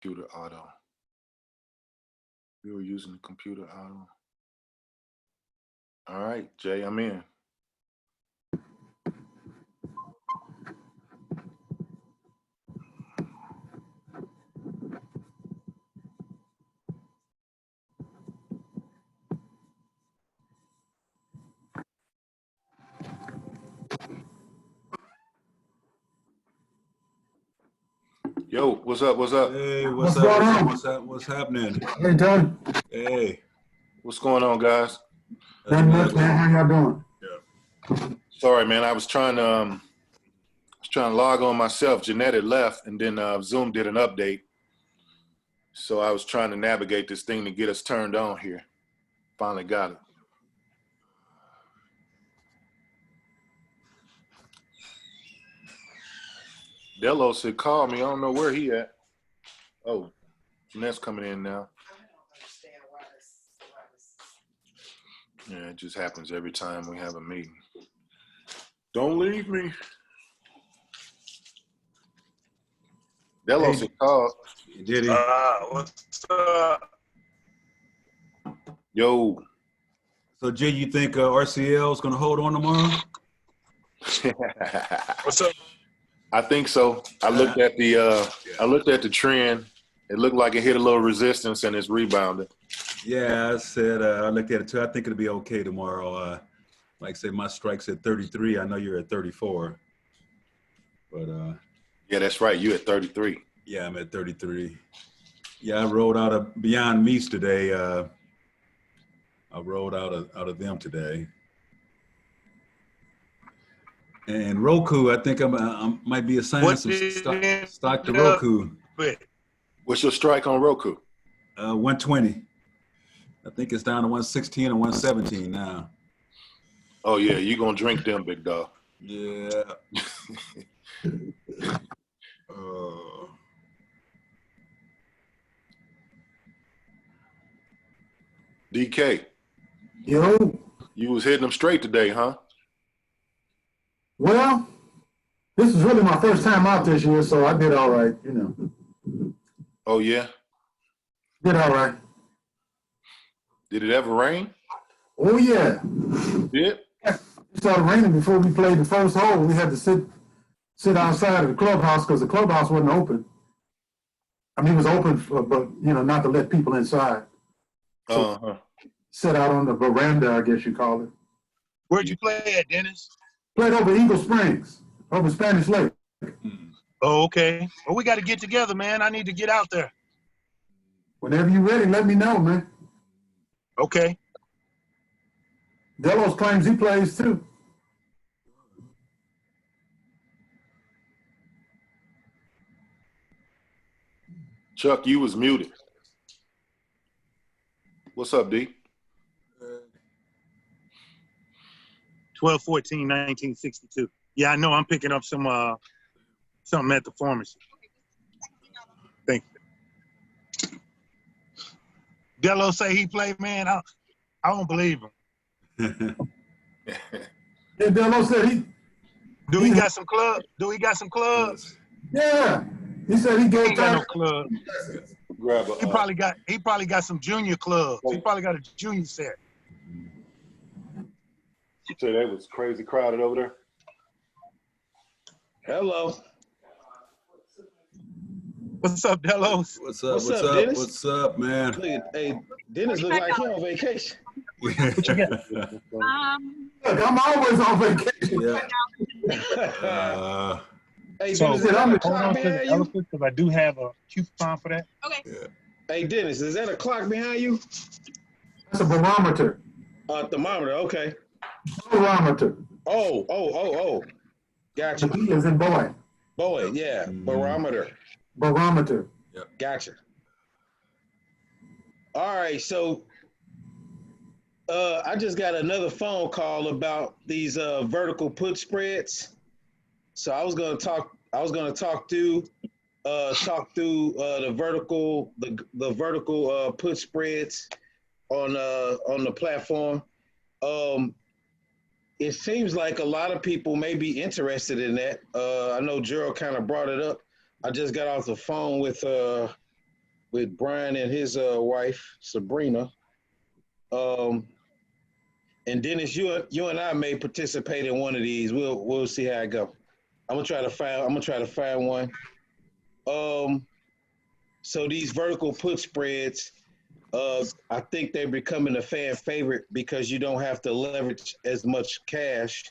Computer auto. We were using the computer auto. All right, Jay, I'm in. Yo, what's up? What's up? Hey, What's going on? What's happening? Hey, Doug. Hey. What's going on, guys? Not much, man. How y'all doing? Yeah. Sorry, man. I was trying to log on myself. Jeanette had left, and then Zoom did an update. So I was trying to navigate this thing to get us turned on here. Finally got it. Delos had called me. I don't know where he at. Oh, Jeanette's coming in now. Yeah, it just happens every time we have a meeting. Don't leave me. Delos had called. Did he? What's up? Yo. So, Jay, you think RCL is going to hold on tomorrow? What's up? I think so. I looked at the trend. It looked like it hit a little resistance and it's rebounded. Yeah, I said I looked at it too. I think it'll be okay tomorrow. Like I said, my strike's at 33. I know you're at 34. But yeah, that's right. You at 33. Yeah, I'm at 33. Yeah, I rolled out of Beyond Meats today. I rolled out of them today. And Roku, I think I might be assigning some stock to Roku. What's your strike on Roku? 120. I think it's down to 116 or 117 now. Oh yeah, you gonna drink them, big dog. Yeah. DK. Yo. You was hitting them straight today, huh? Well, this is really my first time out this year, so I did all right, you know. Oh yeah? Did all right. Did it ever rain? Oh yeah. Did? It started raining before we played the first hole. We had to sit outside of the clubhouse because the clubhouse wasn't open. I mean, it was open, but you know, not to let people inside. So sit out on the veranda, I guess you call it. Where'd you play at, Dennis? Played over Eagle Springs, over Spanish Lake. Oh, okay. Well, we got to get together, man. I need to get out there. Whenever you're ready, let me know, man. Okay. Delos claims he plays too. Chuck, you was muted. What's up, D? 12/14/1962. Yeah, I know. I'm picking up some something at the pharmacy. Thank you. Delos say he played, man. I don't believe him. Yeah, Delos said he. Do he got some clubs? Do he got some clubs? Yeah, he said he gave got no club. Grab a, He probably got some junior clubs. He probably got a junior set. You say that was crazy crowded over there? Hello. What's up, Delos? What's up, Dennis? What's up, man? Hey, Dennis looks like he on vacation. What you got? Look, I'm always on vacation. Yeah. Hey, So, Dennis, is that a hold on clock to the behind you? elephant because I do have a coupon for that. Okay. Yeah. Hey, Dennis, is that a clock behind you? That's a barometer. Thermometer, okay. Barometer. Oh. The Gotcha. B is in boy. Boy, yeah, barometer. Barometer. Gotcha. All right, so I just got another phone call about these vertical put spreads. So I was gonna talk through the vertical put spreads on the platform. It seems like a lot of people may be interested in that. I know Gerald kind of brought it up. I just got off the phone with with Brian and his wife Sabrina. And Dennis, you and I may participate in one of these. We'll see how it go. I'm gonna try to find one. So these vertical put spreads, I think they're becoming a fan favorite because you don't have to leverage as much cash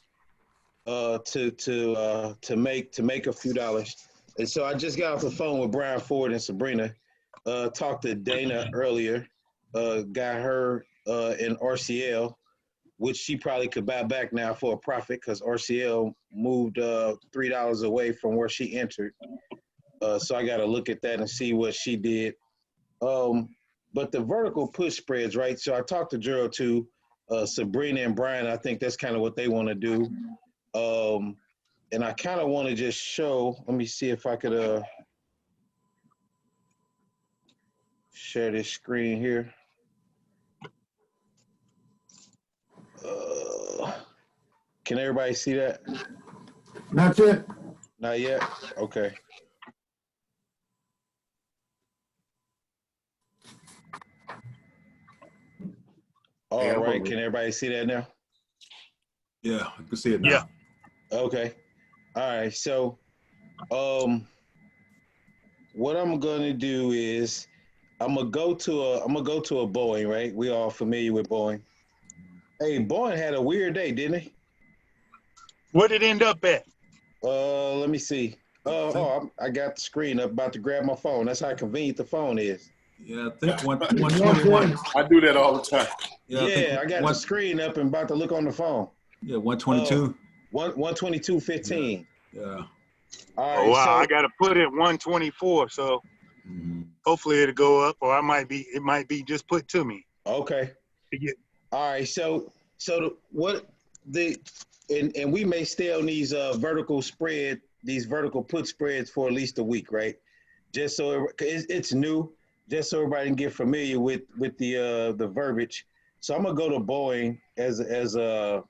to make a few dollars. And so I just got off the phone with Brian Ford and Sabrina. Talked to Dana earlier. Got her in RCL, which she probably could buy back now for a profit because RCL moved $3 away from where she entered. So I got to look at that and see what she did. But the vertical push spreads, right? So I talked to Gerald too, Sabrina and Brian. I think that's kind of what they want to do. And I kind of want to just show. Let me see if I could share this screen here. Can everybody see that? Not yet. Not yet? Okay. All Yeah, right. I'm Can everybody see that now? Yeah, I can see it now. Yeah. Okay. All right. So, what I'm gonna do is I'm gonna go to a Boeing, right? We all familiar with Boeing. Hey, Boeing had a weird day, didn't he? What did it end up at? Let me see. I got the screen up, about to grab my phone. That's how convenient the phone is. Yeah, I think 121. I do that all the time. Yeah, I got the screen up and about to look on the phone. Yeah, 122. 122.15. Yeah. All right. Oh, wow, So, I got to put it 124. So hopefully it'll go up, or it might be just put to me. okay. Yeah. All right. So and we may stay on these vertical put spreads for at least a week, right? Just so it's new, just so everybody can get familiar with the verbiage. So I'm gonna go to Boeing as a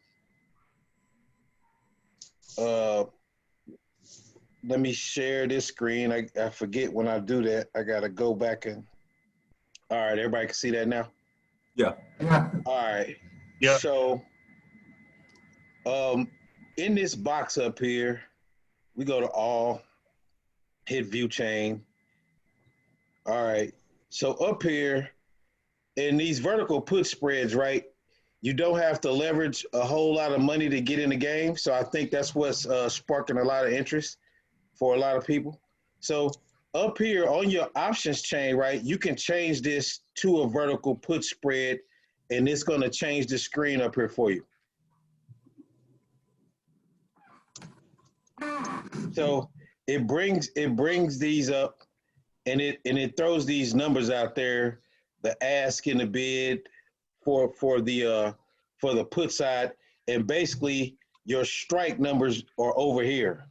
let me share this screen. I forget when I do that. I gotta go back and all right, everybody can see that now. Yeah. Yeah. All right. Yeah. So in this box up here, we go to all, hit view chain. All right. So up here in these vertical put spreads, right? You don't have to leverage a whole lot of money to get in the game. So I think that's what's sparking a lot of interest for a lot of people. So up here on your options chain, right, you can change this to a vertical put spread, and it's going to change the screen up here for you. So it brings these up, and it throws these numbers out there, the ask and the bid for the put side, and basically your strike numbers are over here.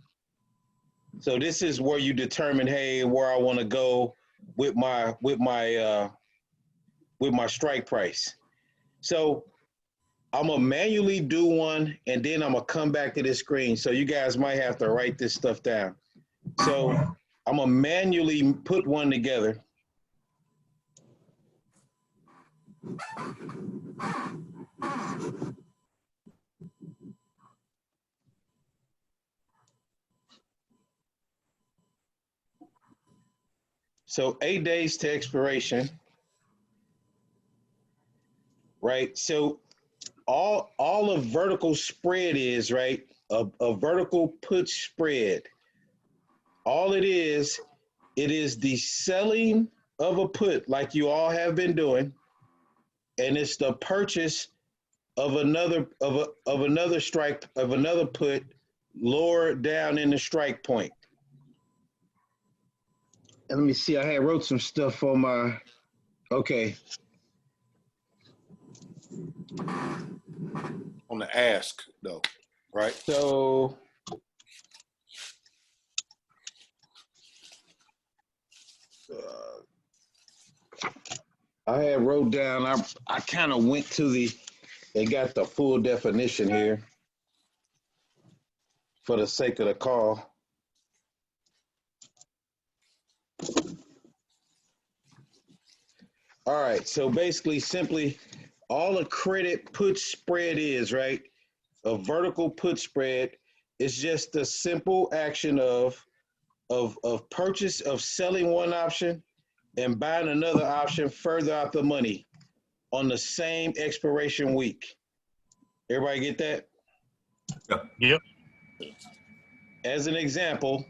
So this is where you determine, hey, where I want to go with my strike price. So I'm gonna manually do one, and then I'm gonna come back to this screen. So you guys might have to write this stuff down. So I'm gonna manually put one together. So 8 days to expiration, right? So all a vertical spread is, right? A vertical put spread. All it is the selling of a put, like you all have been doing, and it's the purchase of another put lower down in the strike point. And let me see, I had wrote some stuff on my, okay. On the ask, though, right? So I had wrote down, I kind of went to and got the full definition here for the sake of the call. right. So basically, simply, all a credit put spread is, right? A vertical put spread is just the simple action of purchase of selling one option and buying another option further out the money on the same expiration week. Everybody get that? Yep. As an example,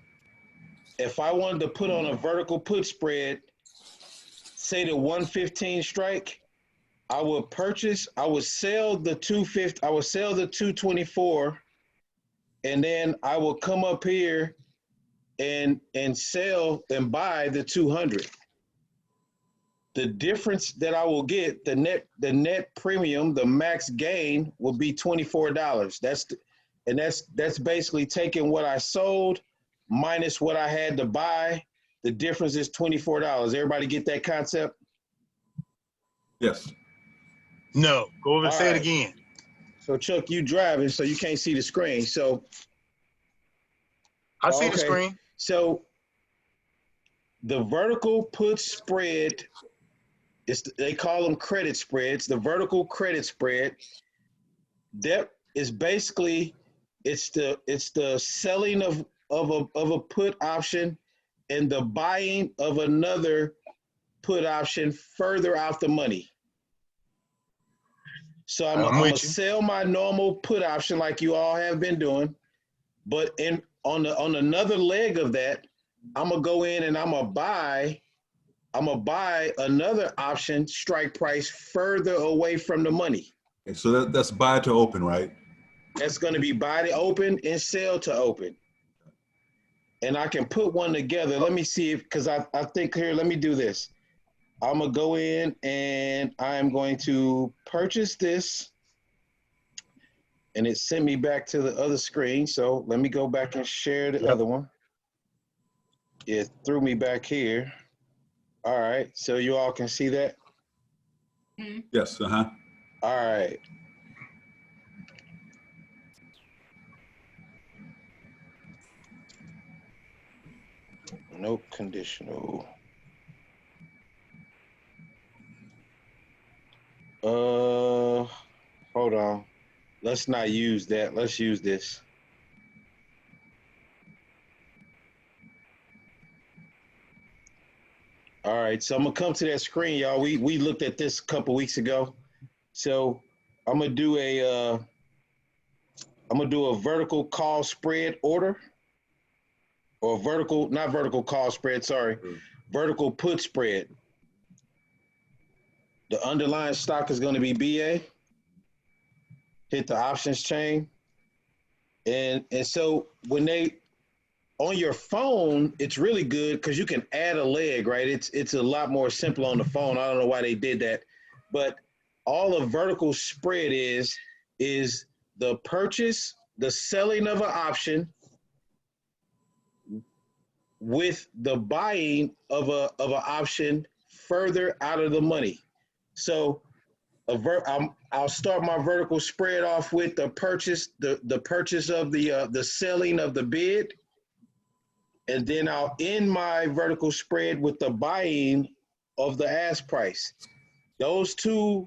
if I wanted to put on a vertical put spread, say the 115 strike, I would sell the 250, I would sell the 224, and then I will come up here and sell and buy the 200. The difference that I will get, the net premium, the max gain will be $24. That's basically taking what I sold minus what I had to buy. The difference is $24. Everybody get that concept? Yes. No. Go over and All say it right. again. So Chuck, you driving, so you can't see the screen. So I see the okay. screen. So the vertical put spread, they call them credit spreads. The vertical credit spread, that is basically it's the selling of a put option and the buying of another put option further out the money. So I'm gonna sell my normal put option like you all have been doing, but on another leg of that, I'm gonna go in and I'm gonna buy another option strike price further away from the money. Okay, so that's buy to open, right? That's gonna be buy to open and sell to open. And I can put one together. Let me see if, because I think here, let me do this. I'm gonna go in and I'm going to purchase this, and it sent me back to the other screen. So let me go back and share the other one. It threw me back here. All right, so you all can see that? Yes, All right. No conditional. Hold on. Let's not use that. Let's use this. All right, so I'm gonna come to that screen, y'all. We looked at this a couple weeks ago. So I'm gonna do a vertical call spread order, or not vertical call spread, sorry, vertical put spread. The underlying stock is gonna be BA. Hit the options chain. And so when on your phone, it's really good because you can add a leg, right? It's a lot more simple on the phone. I don't know why they did that, but all a vertical spread is the purchase, the selling of an option with the buying of an option further out of the money. So I'll start my vertical spread off with the purchase, the purchase of the selling of the bid. And then I'll end my vertical spread with the buying of the ask price. Those two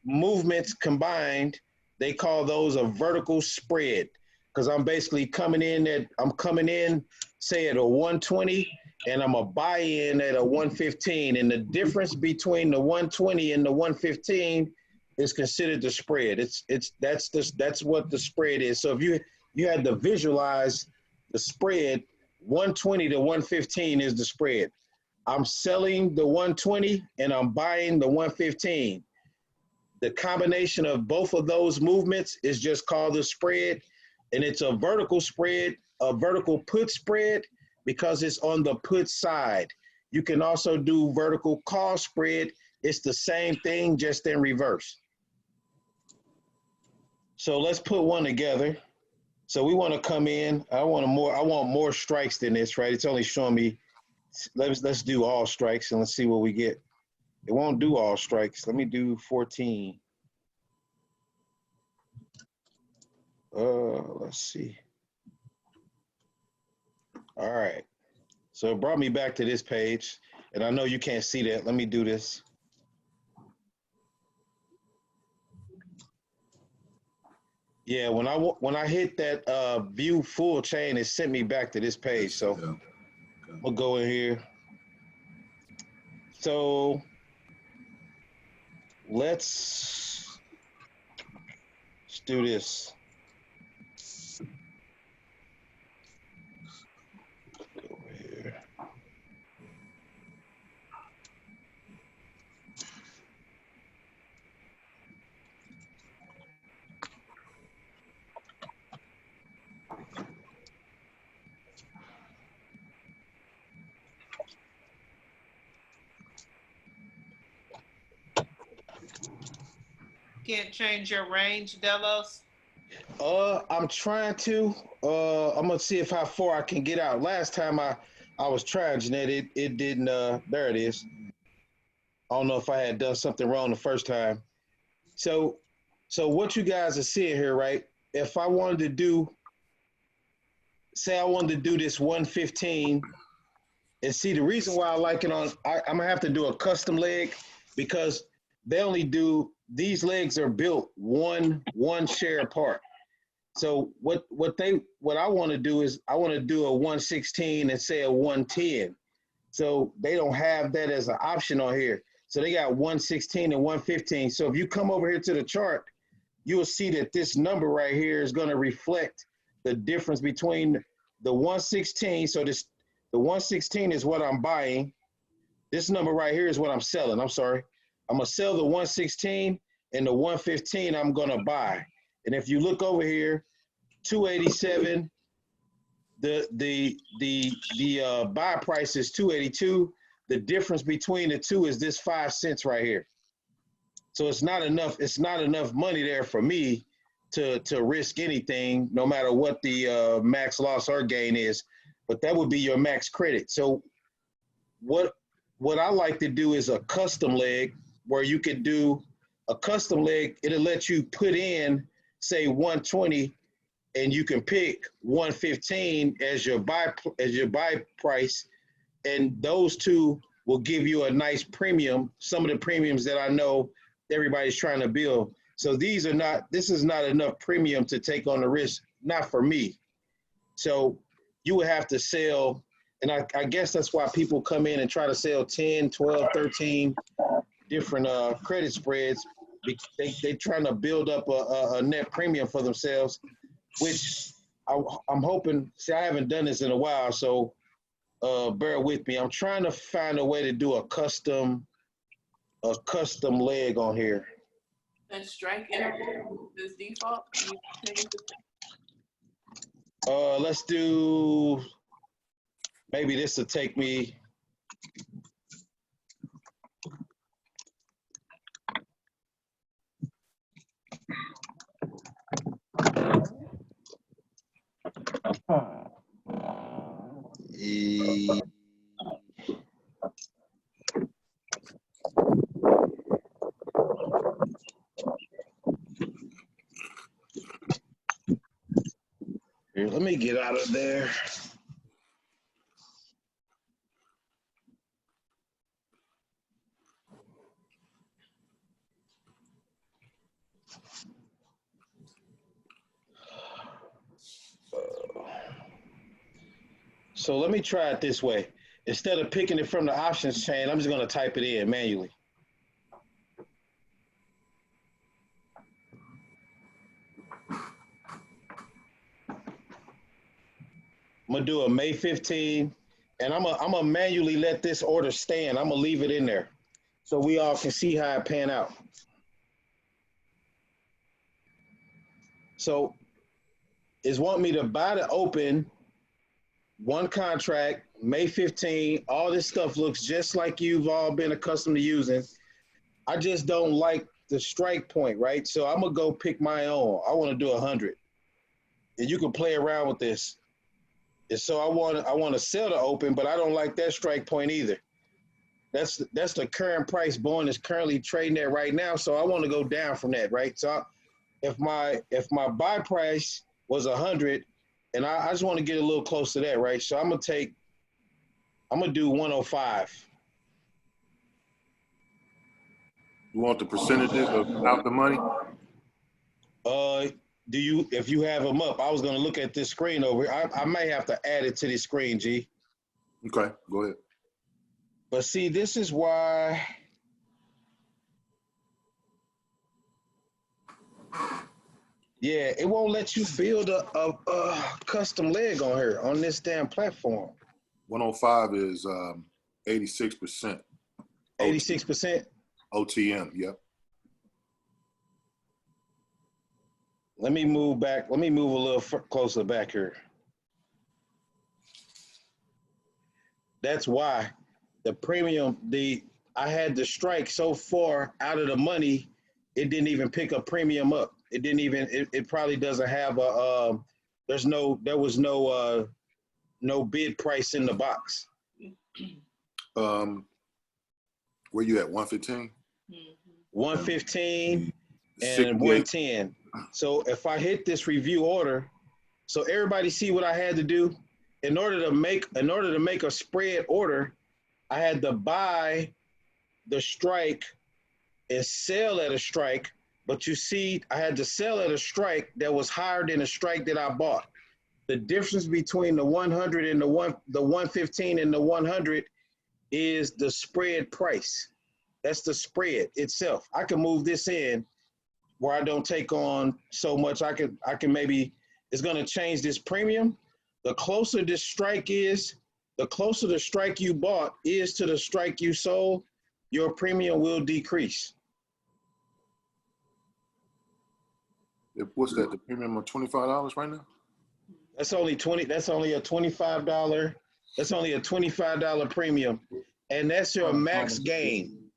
movements combined, they call those a vertical spread, because I'm basically coming in, say at a 120, and I'm a buy in at a 115. And the difference between the 120 and the 115 is considered the spread. That's what the spread is. So if you had to visualize the spread, 120 to 115 is the spread. I'm selling the 120 and I'm buying the 115. The combination of both of those movements is just called the spread, and it's a vertical spread, a vertical put spread, because it's on the put side. You can also do vertical call spread. It's the same thing, just in reverse. So let's put one together. So we want to come in. I want more strikes than this, right? It's only showing me. Let's do all strikes and let's see what we get. It won't do all strikes. Let me do 14. Let's see. All right. So it brought me back to this page, and I know you can't see that. Let me do this. Yeah, when I hit that view full chain, it sent me back to this page. So Yeah. I'm gonna go in here. So let's do this. Go over here. Can't change your range, Delos. I'm trying to. I'm gonna see if how far I can get out. Last time I was trying, Jeanette, it didn't. There it is. I don't know if I had done something wrong the first time. So, so what you guys are seeing here, right? If I wanted to do, say, I wanted to do this 115, and see the reason why I like it on, I'm gonna have to do a custom leg because they only do these legs are built one share apart. So what I want to do is I want to do a 116 and say a 110. So they don't have that as an option on here. So they got 116 and 115. So if you come over here to the chart, you will see that this number right here is going to reflect the difference between the 116. So the 116 is what I'm buying. This number right here is what I'm selling. I'm sorry. I'm going to sell the 116 and the 115 I'm going to buy. And if you look over here, 287, the buy price is 282. The difference between the two is this 5 cents right here. So it's not enough money there for me to risk anything, no matter what the max loss or gain is. But that would be your max credit. So what I like to do is a custom leg where you could do a custom leg. It'll let you put in, say, 120, and you can pick 115 as your buy price, and those two will give you a nice premium. Some of the premiums that I know everybody's trying to build. So this is not enough premium to take on the risk, not for me. So you would have to sell, and I guess that's why people come in and try to sell 10, 12, 13 different credit spreads. They're trying to build up a net premium for themselves, which I'm hoping, see, I haven't done this in a while, so bear with me. I'm trying to find a way to do a custom leg on here. And strike interval is default. You change it. Let's do, maybe this will take me. Here, let me get out of there. So let me try it this way. Instead of picking it from the options chain, I'm just going to type it in manually. I'm going to do a May 15, and I'm gonna manually let this order stand. I'm going to leave it in there so we all can see how it pan out. So it's want me to buy the open, one contract, May 15. All this stuff looks just like you've all been accustomed to using. I just don't like the strike point, right? So I'm going to go pick my own. I want to do 100. And you can play around with this. And so I want to sell the open, but I don't like that strike point either. That's the current price Boeing is currently trading at right now. So I want to go down from that, right? So if my buy price was 100, and I just want to get a little close to that, right? So I'm gonna do 105. You want the percentages of out the money? do you, if you have them up, I was gonna look at this screen over here. I may have to add it to the screen, G. Okay, go ahead. But see, this is why. Yeah, it won't let you build a custom leg on here on this damn platform. 105 is 86%. 86%. OTM, yep. Let me move back. Let me move a little closer back here. That's why the premium, I had the strike so far out of the money, it didn't even pick a premium up. It didn't even, it probably doesn't have a, there was no bid price in the box. Where you at, 115? 115 and 68. 110. So if I hit this review order, so everybody see what I had to do? In order to make a spread order, I had to buy the strike and sell at a strike. But you see, I had to sell at a strike that was higher than the strike that I bought. The difference between the 100 and the 115 and the 100 is the spread price. That's the spread itself. I can move this in where I don't take on so much. I can maybe, it's gonna change this premium. The closer this strike is, the closer the strike you bought is to the strike you sold, your premium will decrease. What's that, the premium of $25 right now? That's only a $25, that's only a $25 premium. And that's your max gain.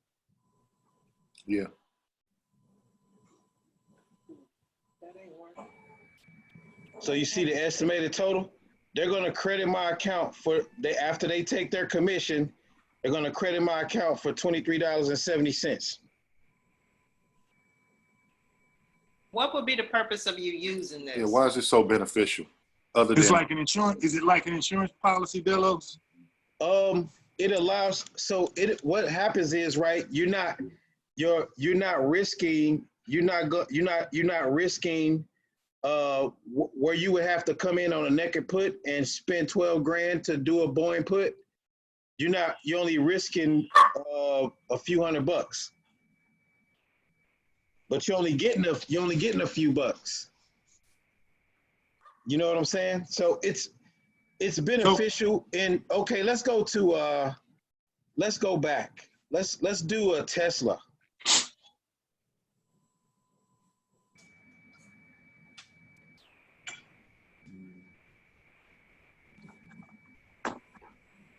Yeah. So you see the estimated total? They're gonna credit my account after they take their commission, they're gonna credit my account for $23.70. What would be the purpose of you using this? Yeah, why is it so beneficial? Other It's than like an insurance. Is it like an insurance policy, Delos? It allows, what happens is, right, you're not risking where you would have to come in on a naked put and spend 12 grand to do a Boeing put. You're only risking a few $100, but you're only getting a few bucks. You know what I'm saying? So it's beneficial. And okay, let's go back. Let's do a Tesla.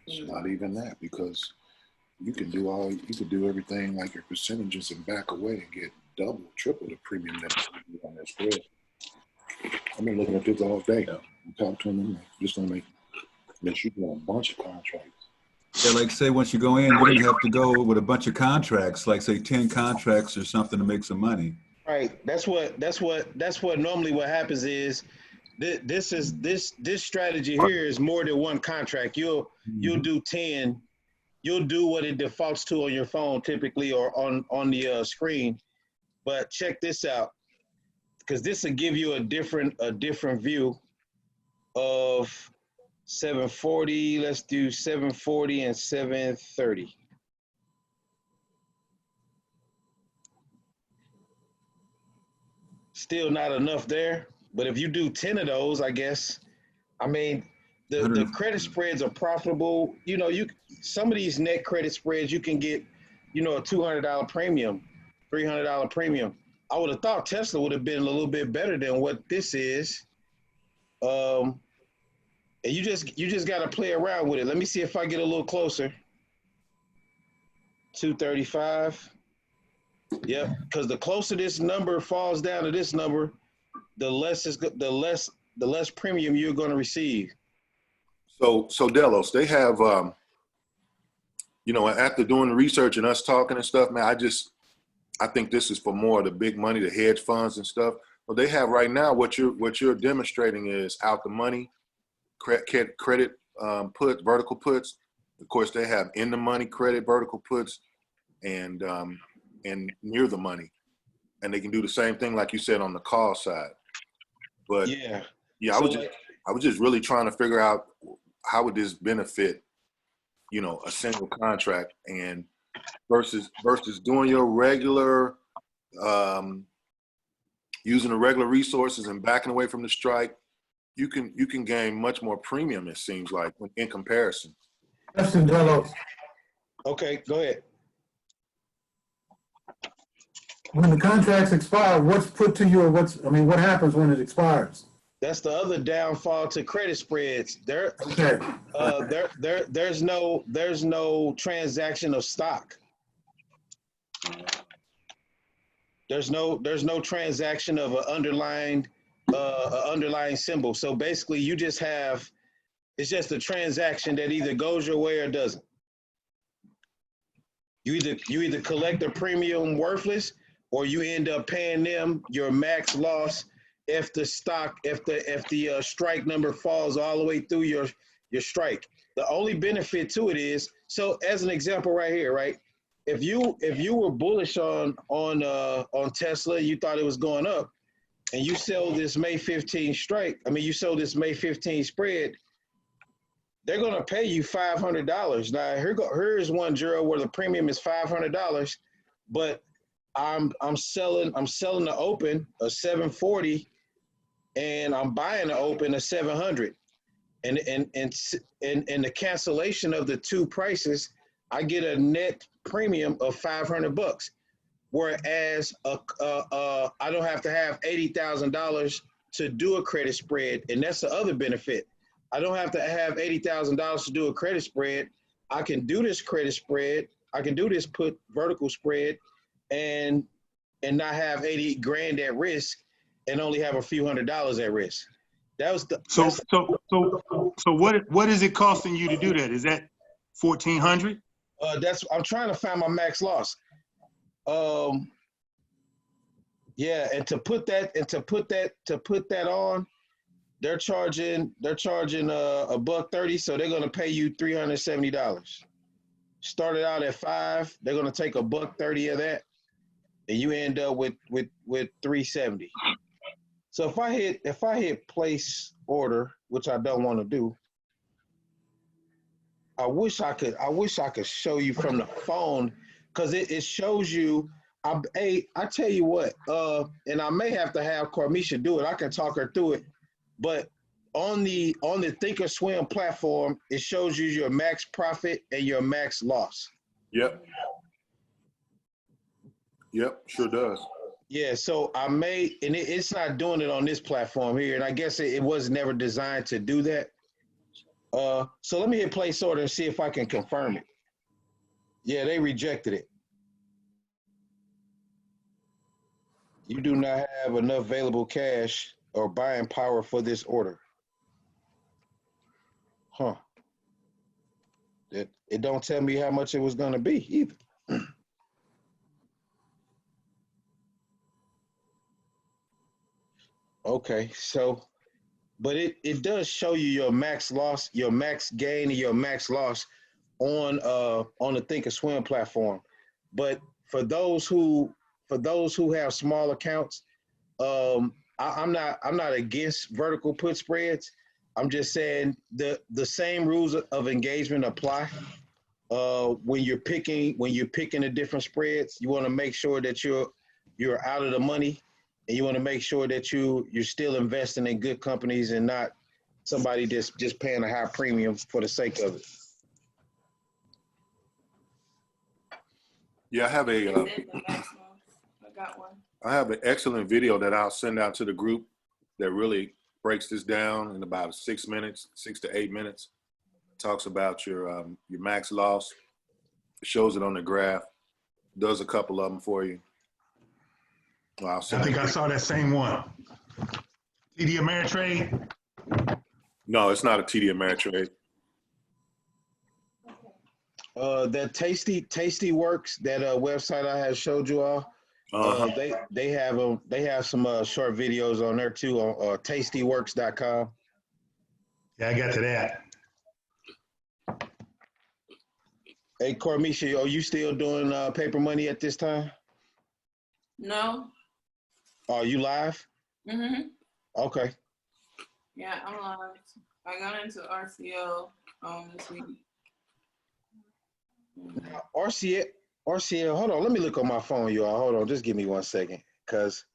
it's not even that, because you can do everything like your percentages and back away and get double, triple the premium that you on that spread. I've been looking at this all day. I'm talking to them, just gonna make you do a bunch of contracts. Yeah, like say once you go in, you're gonna have to go with a bunch of contracts, like say 10 contracts or something to make some money. Right. That's what normally what happens is this strategy here is more than one contract. You'll do 10. You'll do what it defaults to on your phone typically, or on the screen. But check this out, because this will give you a different view of 740. Let's do 740 and 730. Still not enough there, but if you do 10 of those, I guess, I mean, the credit spreads are profitable. You know, some of these net credit spreads, you can get, a $200 premium, $300 premium. I would have thought Tesla would have been a little bit better than what this is. And you just got to play around with it. Let me see if I get a little closer. 235. Yep, because the closer this number falls down to this number, the less premium you're going to receive. So Delos, they have, after doing the research and us talking and stuff, man, I think this is for more of the big money, the hedge funds and stuff. Well, they have right now, what you're demonstrating is out the money, credit puts, vertical puts. Of course, they have in the money credit vertical puts, and near the money, and they can do the same thing like you said on the call side. But Yeah. yeah, So, I was just really trying to figure out how would this benefit, you know, a single contract and versus doing your regular, using the regular resources and backing away from the strike. You can gain much more premium, it seems like, in comparison. Question, Delos. okay, go ahead. When the contracts expire, what's put to you or what happens when it expires? That's the other downfall to credit spreads. Okay. There's no transaction of stock. There's no transaction of an underlying symbol. So basically, it's just a transaction that either goes your way or doesn't. You either collect a premium worthless, or you end up paying them your max loss if the strike number falls all the way through your strike. The only benefit to it is, so as an example right here, right? If you were bullish on Tesla, you thought it was going up, and you sell this May 15 strike, you sell this May 15 spread, they're gonna pay you $500. Now here's one, Gerald, where the premium is $500, but I'm selling the open a 740, and I'm buying the open a 700, and the cancellation of the two prices, I get a net premium of $500. Whereas I don't have to have $80,000 to do a credit spread, and that's the other benefit. I don't have to have $80,000 to do a credit spread. I can do this credit spread. I can do this put vertical spread, and not have 80 grand at risk, and only have a few $100s at risk. That was the So what is it costing you to do that? Is that 1,400? I'm trying to find my max loss. Yeah, and to put that on, they're charging $130, so they're gonna pay you $370. Started out at $5, they're gonna take $130 of that, and you end up with $370. So if I hit place order, which I don't want to do, I wish I could show you from the phone, because it shows you. I tell you what, and I may have to have Carmisha do it. I can talk her through it, but on the Thinkorswim platform, it shows you your max profit and your max loss. Yep, sure does. Yeah, so I may, and it's not doing it on this platform here, and I guess it was never designed to do that. So let me hit place order and see if I can confirm it. Yeah, they rejected it. You do not have enough available cash or buying power for this order. Huh. It don't tell me how much it was going to be either. Okay, so, but it does show you your max loss, your max gain, and your max loss on the Thinkorswim platform. But for those who have small accounts, I'm not against vertical put spreads. I'm just saying the same rules of engagement apply. When you're picking the different spreads, you want to make sure that you're out of the money, and you want to make sure that you're still investing in good companies and not somebody just paying a high premium for the sake of it. Yeah, I have an excellent video that I'll send out to the group that really breaks this down in about 6 to 8 minutes. Talks about your max loss. It shows it on the graph. Does a couple of them for you. I think I saw that same one. TD Ameritrade? No, it's not a TD Ameritrade. That Tasty Works, that website I had showed you all. They have some short videos on there too on tastyworks.com. Yeah, I got to that. Hey, Carmisha, are you still doing paper money at this time? No. Are you live? Mm-hmm. Okay. Yeah, I'm live. I got into RCL this week. RCL, hold on. Let me look on my phone, y'all. Hold on. Just give me 1 second. Because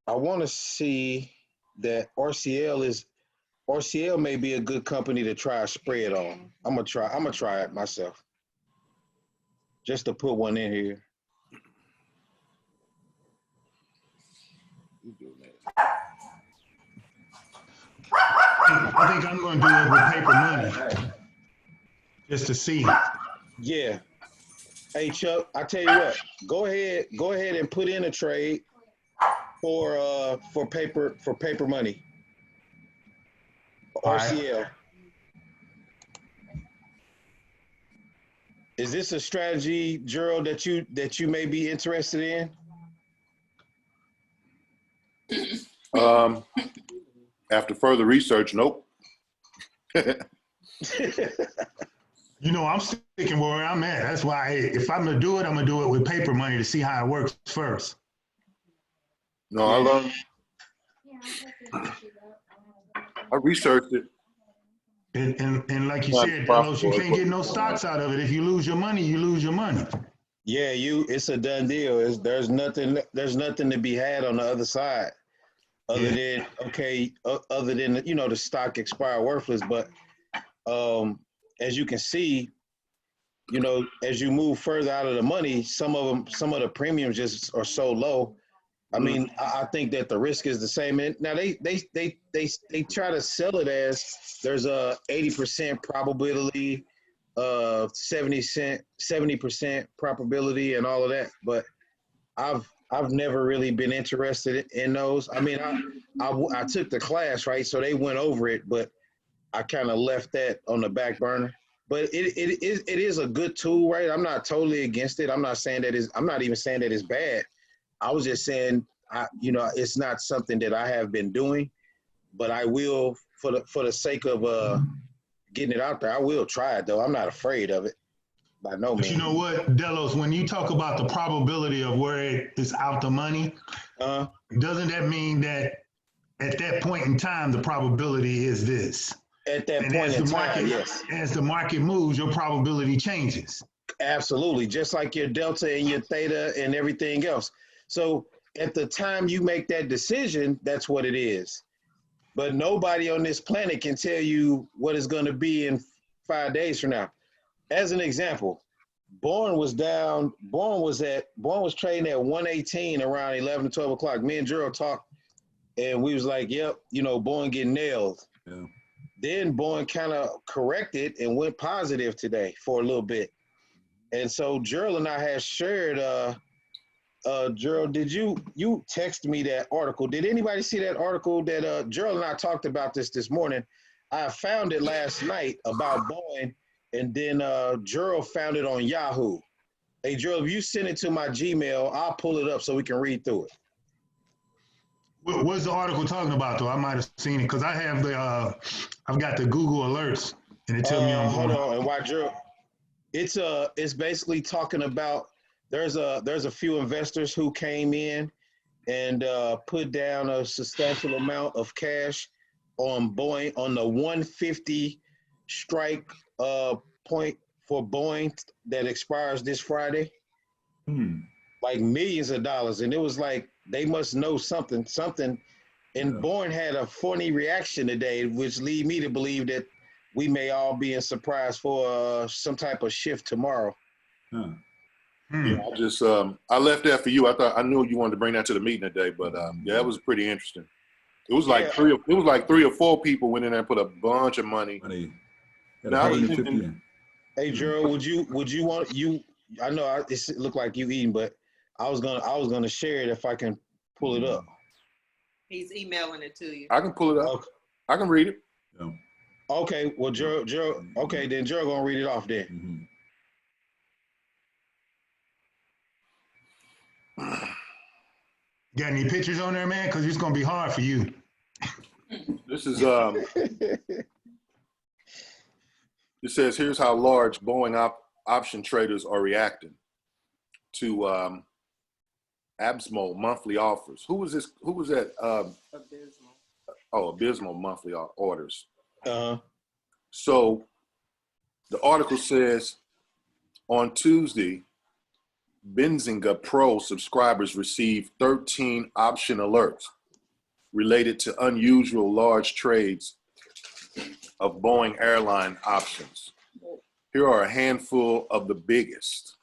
I want to see that RCL may be a good company to try a spread on. I'm gonna try it myself. Just to put one in here. I think I'm going to do it with paper money just to see. Yeah. Hey Chuck, I tell you what, go ahead and put in a trade for paper money. All right. RCL. Is this a strategy, Gerald, that you may be interested in? After further research, nope. You know, I'm sticking where I'm at. That's why if I'm going to do it, I'm going to do it with paper money to see how it works first. No, I learned. I researched it. And like you Not said, Delos, you profitable, can't get no stocks out of it. If you lose your money, you lose your money. Yeah, it's a done deal. There's nothing to be had on the other side, other than the stock expire worthless. But as you can see, as you move further out of the money, some of the premiums just are so low. I mean, I think that the risk is the same. And now they try to sell it as there's a 80% probability, 70% probability, and all of that. But I've never really been interested in those. I mean, I took the class, right? So they went over it, but I kind of left that on the back burner. But it is a good tool, right? I'm not totally against it. I'm not even saying that it's bad. I was just saying, it's not something that I have been doing, but I will, for the sake of getting it out there, I will try it though. I'm not afraid of it, by no means. But you know what, Delos, when you talk about the probability of where it is out the money, doesn't that mean that at that point in time, the probability is this? At that point in time, yes. As the market moves, your probability changes. Absolutely, just like your delta and your theta and everything else. So at the time you make that decision, that's what it is. But nobody on this planet can tell you what it's going to be in 5 days from now. As an example, Bourne was trading at 118 around 11 to 12 o'clock. Me and Gerald talked, and we was like, yep, Bourne getting nailed. Yeah. Then Bourne kind of corrected and went positive today for a little bit. And so Gerald and I had shared, Gerald, did you text me that article? Did anybody see that article that Gerald and I talked about this morning? I found it last night about Boeing, and then Gerald found it on Yahoo. Hey, Gerald, if you send it to my Gmail, I'll pull it up so we can read through it. What's the article talking about, though? I might have seen it because I have I've got the Google alerts, and it tells me on. Hold on, and why Gerald? It's basically talking about there's a few investors who came in and put down a substantial amount of cash on Boeing on the 150 strike point for Boeing that expires this Friday. Like millions of dollars, and it was like they must know something. And Boeing had a funny reaction today, which lead me to believe that we may all be in surprise for some type of shift tomorrow. Yeah, I just I left that for you. I knew you wanted to bring that to the meeting today, but yeah, it was pretty interesting. It was like three or four people went in there and put a bunch of money. Now, hey, Gerald, would you want you? I know it looked like you eating, but I was gonna share it if I can pull it up. He's emailing it to you. I can pull it up. Okay. I can read it. Yeah. Okay, well, Gerald, okay, then Gerald gonna read it off then. Got any pictures on there, man? Because it's gonna be hard for you. This is it says here's how large Boeing option traders are reacting to Absmo monthly offers. Who was this? Who was that? Abysmal. Oh, Abysmal monthly orders. Uh-huh. So the article says on Tuesday, Benzinga Pro subscribers received 13 option alerts related to unusual large trades of Boeing airline options. Here are a handful of the biggest.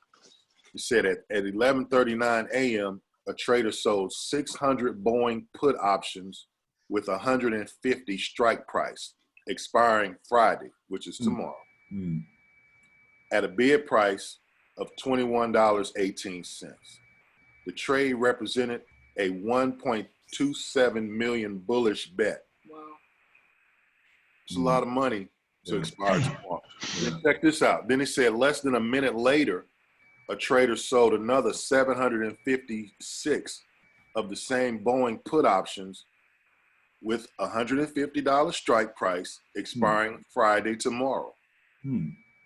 It said at 11:39 a.m., a trader sold 600 Boeing put options with 150 strike price, expiring Friday, which is tomorrow, at a bid price of $21.18. The trade represented a 1.27 million bullish bet. Wow. It's a lot of money to expire tomorrow. Then check this out. Then it said less than a minute later, a trader sold another 756 of the same Boeing put options with $150 strike price, expiring Friday tomorrow,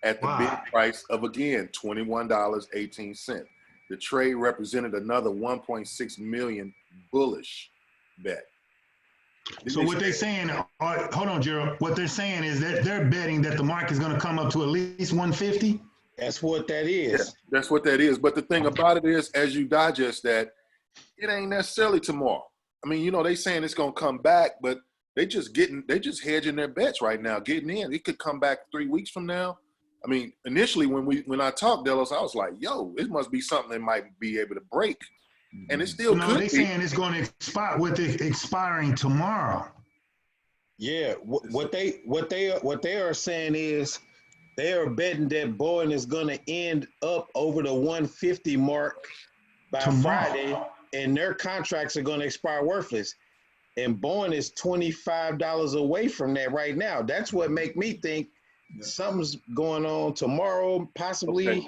at the bid price of, again, $21.18. The trade represented another 1.6 million bullish bet. So what they're saying, hold on, Gerald. What they're saying is that they're betting that the market is going to come up to at least 150. That's what that is. Yeah, that's what that is. But the thing about it is, as you digest that, it ain't necessarily tomorrow. I mean, you know, they saying it's gonna come back, but they just hedging their bets right now, getting in. It could come back 3 weeks from now. I mean, initially when I talked, Delos, I was like, yo, it must be something that might be able to break. And it still No, could they're be. saying it's going to expire with it expiring tomorrow. Yeah, what they are saying is they are betting that Boeing is going to end up over the 150 mark by Friday, and their contracts are going to expire worthless. And Boeing is $25 away from that right now. That's what make me think something's going on tomorrow, possibly.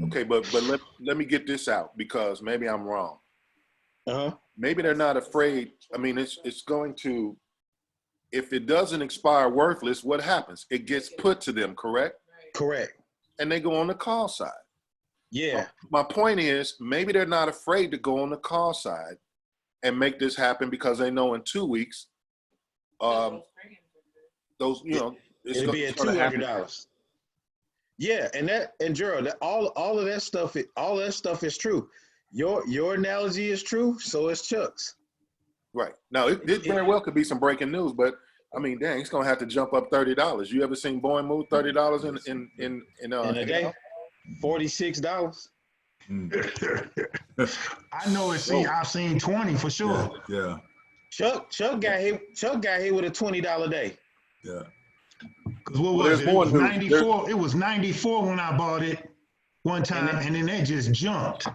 Okay, but let me get this out, because maybe I'm wrong. Uh-huh. Maybe they're not afraid. I mean, it's going to, if it doesn't expire worthless, what happens? It gets put to them, correct? Correct. And they go on the call side. Yeah. My point is, maybe they're not afraid to go on the call side and make this happen, because they know in 2 weeks, those, you know, it'll be at $200. Yeah, and Gerald, all of that stuff is true. Your analogy is true, so is Chuck's. Right. Now, it very well could be some breaking news, but I mean, dang, it's gonna have to jump up $30. You ever seen Boeing move $30 in a day? $46. I know I've seen 20 for sure. Yeah. Chuck got hit with a $20 day. Yeah. Because what was it? It was 94. It was 94 when I bought it one time, and then that just jumped.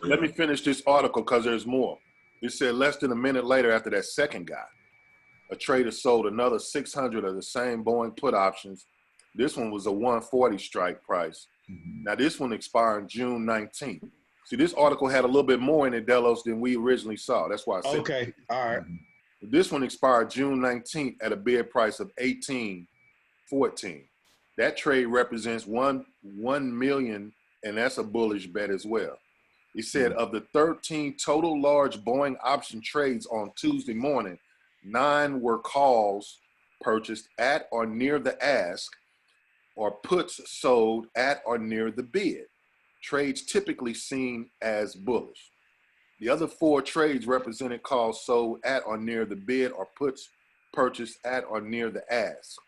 Let me finish this article, because there's more. It said less than a minute later, after that second guy, a trader sold another 600 of the same Boeing put options. This one was a 140 strike price. Now this one expired June 19th. See, this article had a little bit more in it, Delos, than we originally saw. That's why I said. Okay, all right. This one expired June 19th at a bid price of $18.14. That trade represents 1 million, and that's a bullish bet as well. He said of the 13 total large Boeing option trades on Tuesday morning, 9 were calls purchased at or near the ask, or puts sold at or near the bid. Trades typically seen as bullish. The other 4 trades represented calls sold at or near the bid, or puts purchased at or near the ask.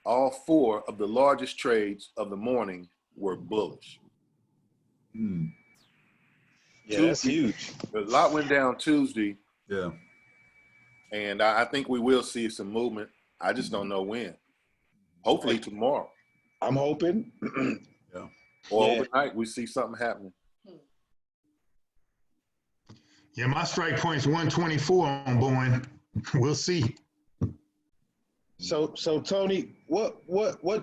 All 4 of the largest trades of the morning were bullish. Yeah, that's huge. A lot went down Tuesday. Yeah. And I think we will see some movement. I just don't know when. Hopefully tomorrow. I'm hoping. Yeah. Or overnight, we see something happening. Yeah, my strike point's 124 on Boeing. We'll see. So Tony, what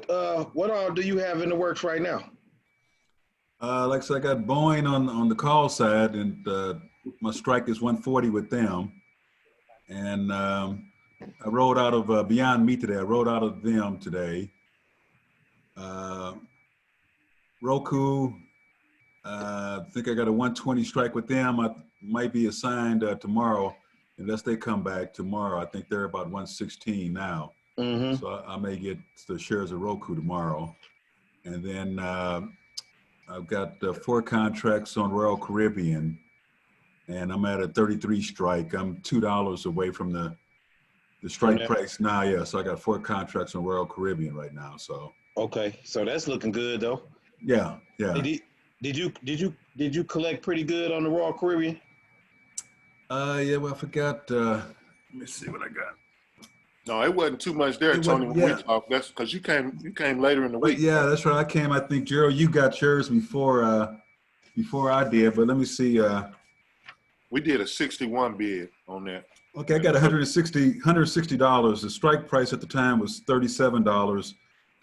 all do you have in the works right now? Like I said, I got Boeing on the call side, and my strike is 140 with them. And I rolled out of Beyond Meat today. I rolled out of them today. Roku, I think I got a 120 strike with them. I might be assigned tomorrow, unless they come back tomorrow. I think they're about 116 now. Mm-hmm. So I may get the shares of Roku tomorrow. And then I've got 4 contracts on Royal Caribbean, and I'm at a 33 strike. I'm $2 away from the strike price now. Yeah, so I got 4 contracts on Royal Caribbean right now. So Okay, so that's looking good though. yeah. Did you collect pretty good on the Royal Caribbean? Yeah. Well, I forgot. Let me see what I got. No, it wasn't too much there, It Tony. wasn't- When yeah. we talked, that's because you came later in the But week. yeah, that's right. I came. I think Gerald, you got yours before I did. But let me see. We did a 61 bid on that. Okay, I got $160. The strike price at the time was $37.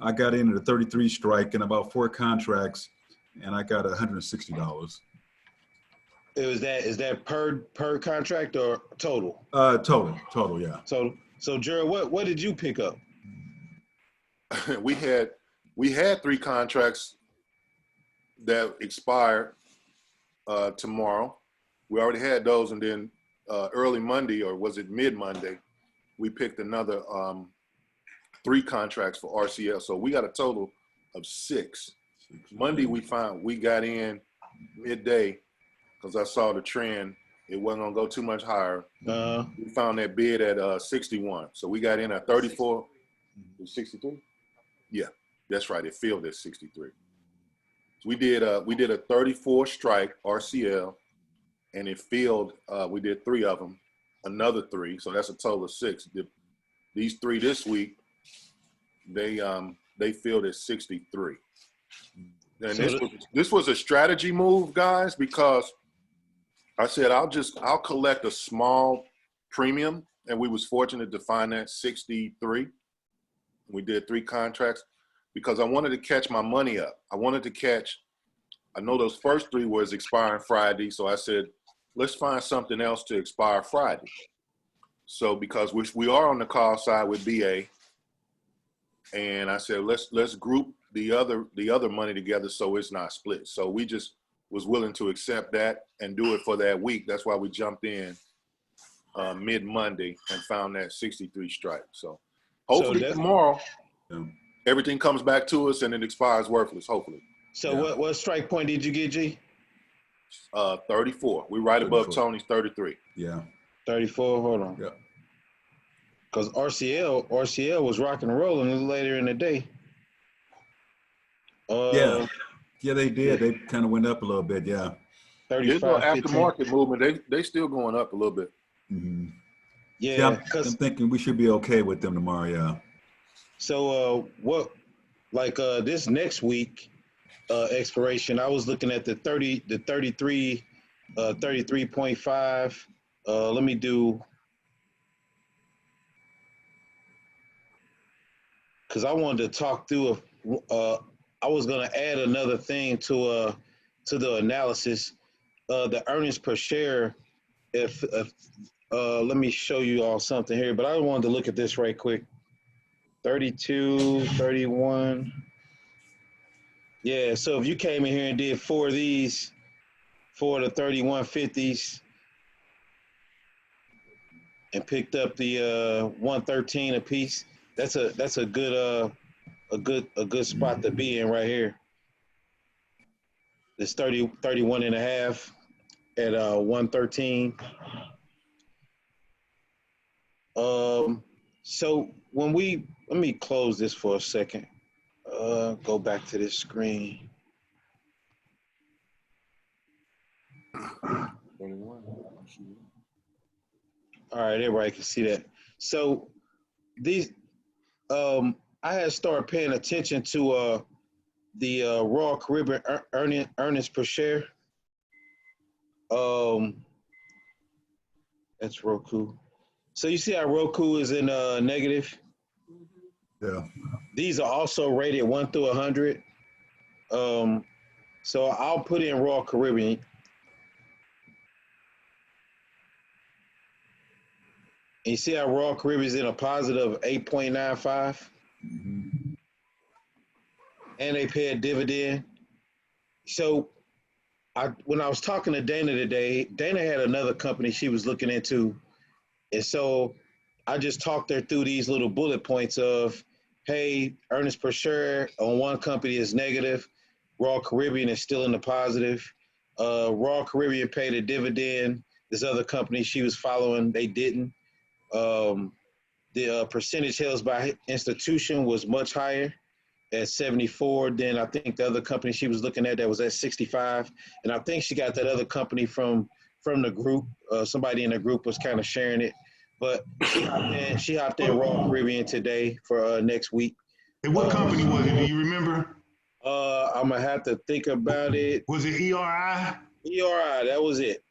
I got in at a 33 strike and about 4 contracts, and I got $160. Is that per contract or total? Total, yeah. So Gerald, what did you pick up? we had 3 contracts that expire tomorrow. We already had those, and then early Monday, or was it mid Monday, we picked another 3 contracts for RCL. So we got a total of 6. Monday we got in midday because I saw the trend. It wasn't gonna go too much higher. We found that bid at 61. So we got in at 34. 63? Yeah, that's right. It filled at 63. So we did a 34 strike RCL, and it filled. We did 3 of them, another 3. So that's a total of 6. These 3 this week, they filled at 63. And So this was a strategy move, guys, because I said I'll collect a small premium, and we was fortunate to find that 63. We did 3 contracts because I wanted to catch my money up. I know those first 3 was expiring Friday, so I said, let's find something else to expire Friday. So because we are on the call side with BA, and I said, let's group the other money together so it's not split. So we just was willing to accept that and do it for that week. That's why we jumped in mid-Monday and found that 63 strike. So hopefully tomorrow everything comes back to us and it expires worthless, hopefully. So what strike point did you get, G? 34. We're right above 34. Tony's 33. Yeah. 34. Hold on. Yeah. Because RCL was rocking and rolling later in the day. Yeah, they did. They kind of went up a little bit. Yeah. 35. There's no aftermarket movement. They still going up a little bit. Mm-hmm. Yeah. I'm thinking we should be okay with them tomorrow. Yeah. So this next week expiration, I was looking at the 33, 33.5. Let me do, because I wanted to talk through I was gonna add another thing to the analysis. The earnings per share. If let me show you all something here, but I wanted to look at this right quick. 32, 31. Yeah, so if you came in here and did 4 of these, 4 of the 3150s, and picked up the 113 a piece, that's a good spot to be in right here. It's 31 and a half at 113. So let me close this for a second. Go back to this screen. All right, everybody can see that. So these, I had started paying attention to the Royal Caribbean earnings per share. That's Roku. So you see how Roku is in negative? Yeah. These are also rated 1 through 100. So I'll put in Royal Caribbean. And you see how Royal Caribbean is in a positive 8.95? Mm-hmm. And they pay a dividend. So when I was talking to Dana today, Dana had another company she was looking into, and so I just talked her through these little bullet points of, hey, earnings per share on one company is negative, Royal Caribbean is still in the positive. Royal Caribbean paid a dividend. This other company she was following, they didn't. The percentage held by institution was much higher at 74 than I think the other company she was looking at that was at 65. And I think she got that other company from the group. Somebody in the group was kind of sharing it. But she hopped in Royal Caribbean today for next week. And what company was it? Do you remember? I'm gonna have to think about it. Was it ERI? ERI, that was it.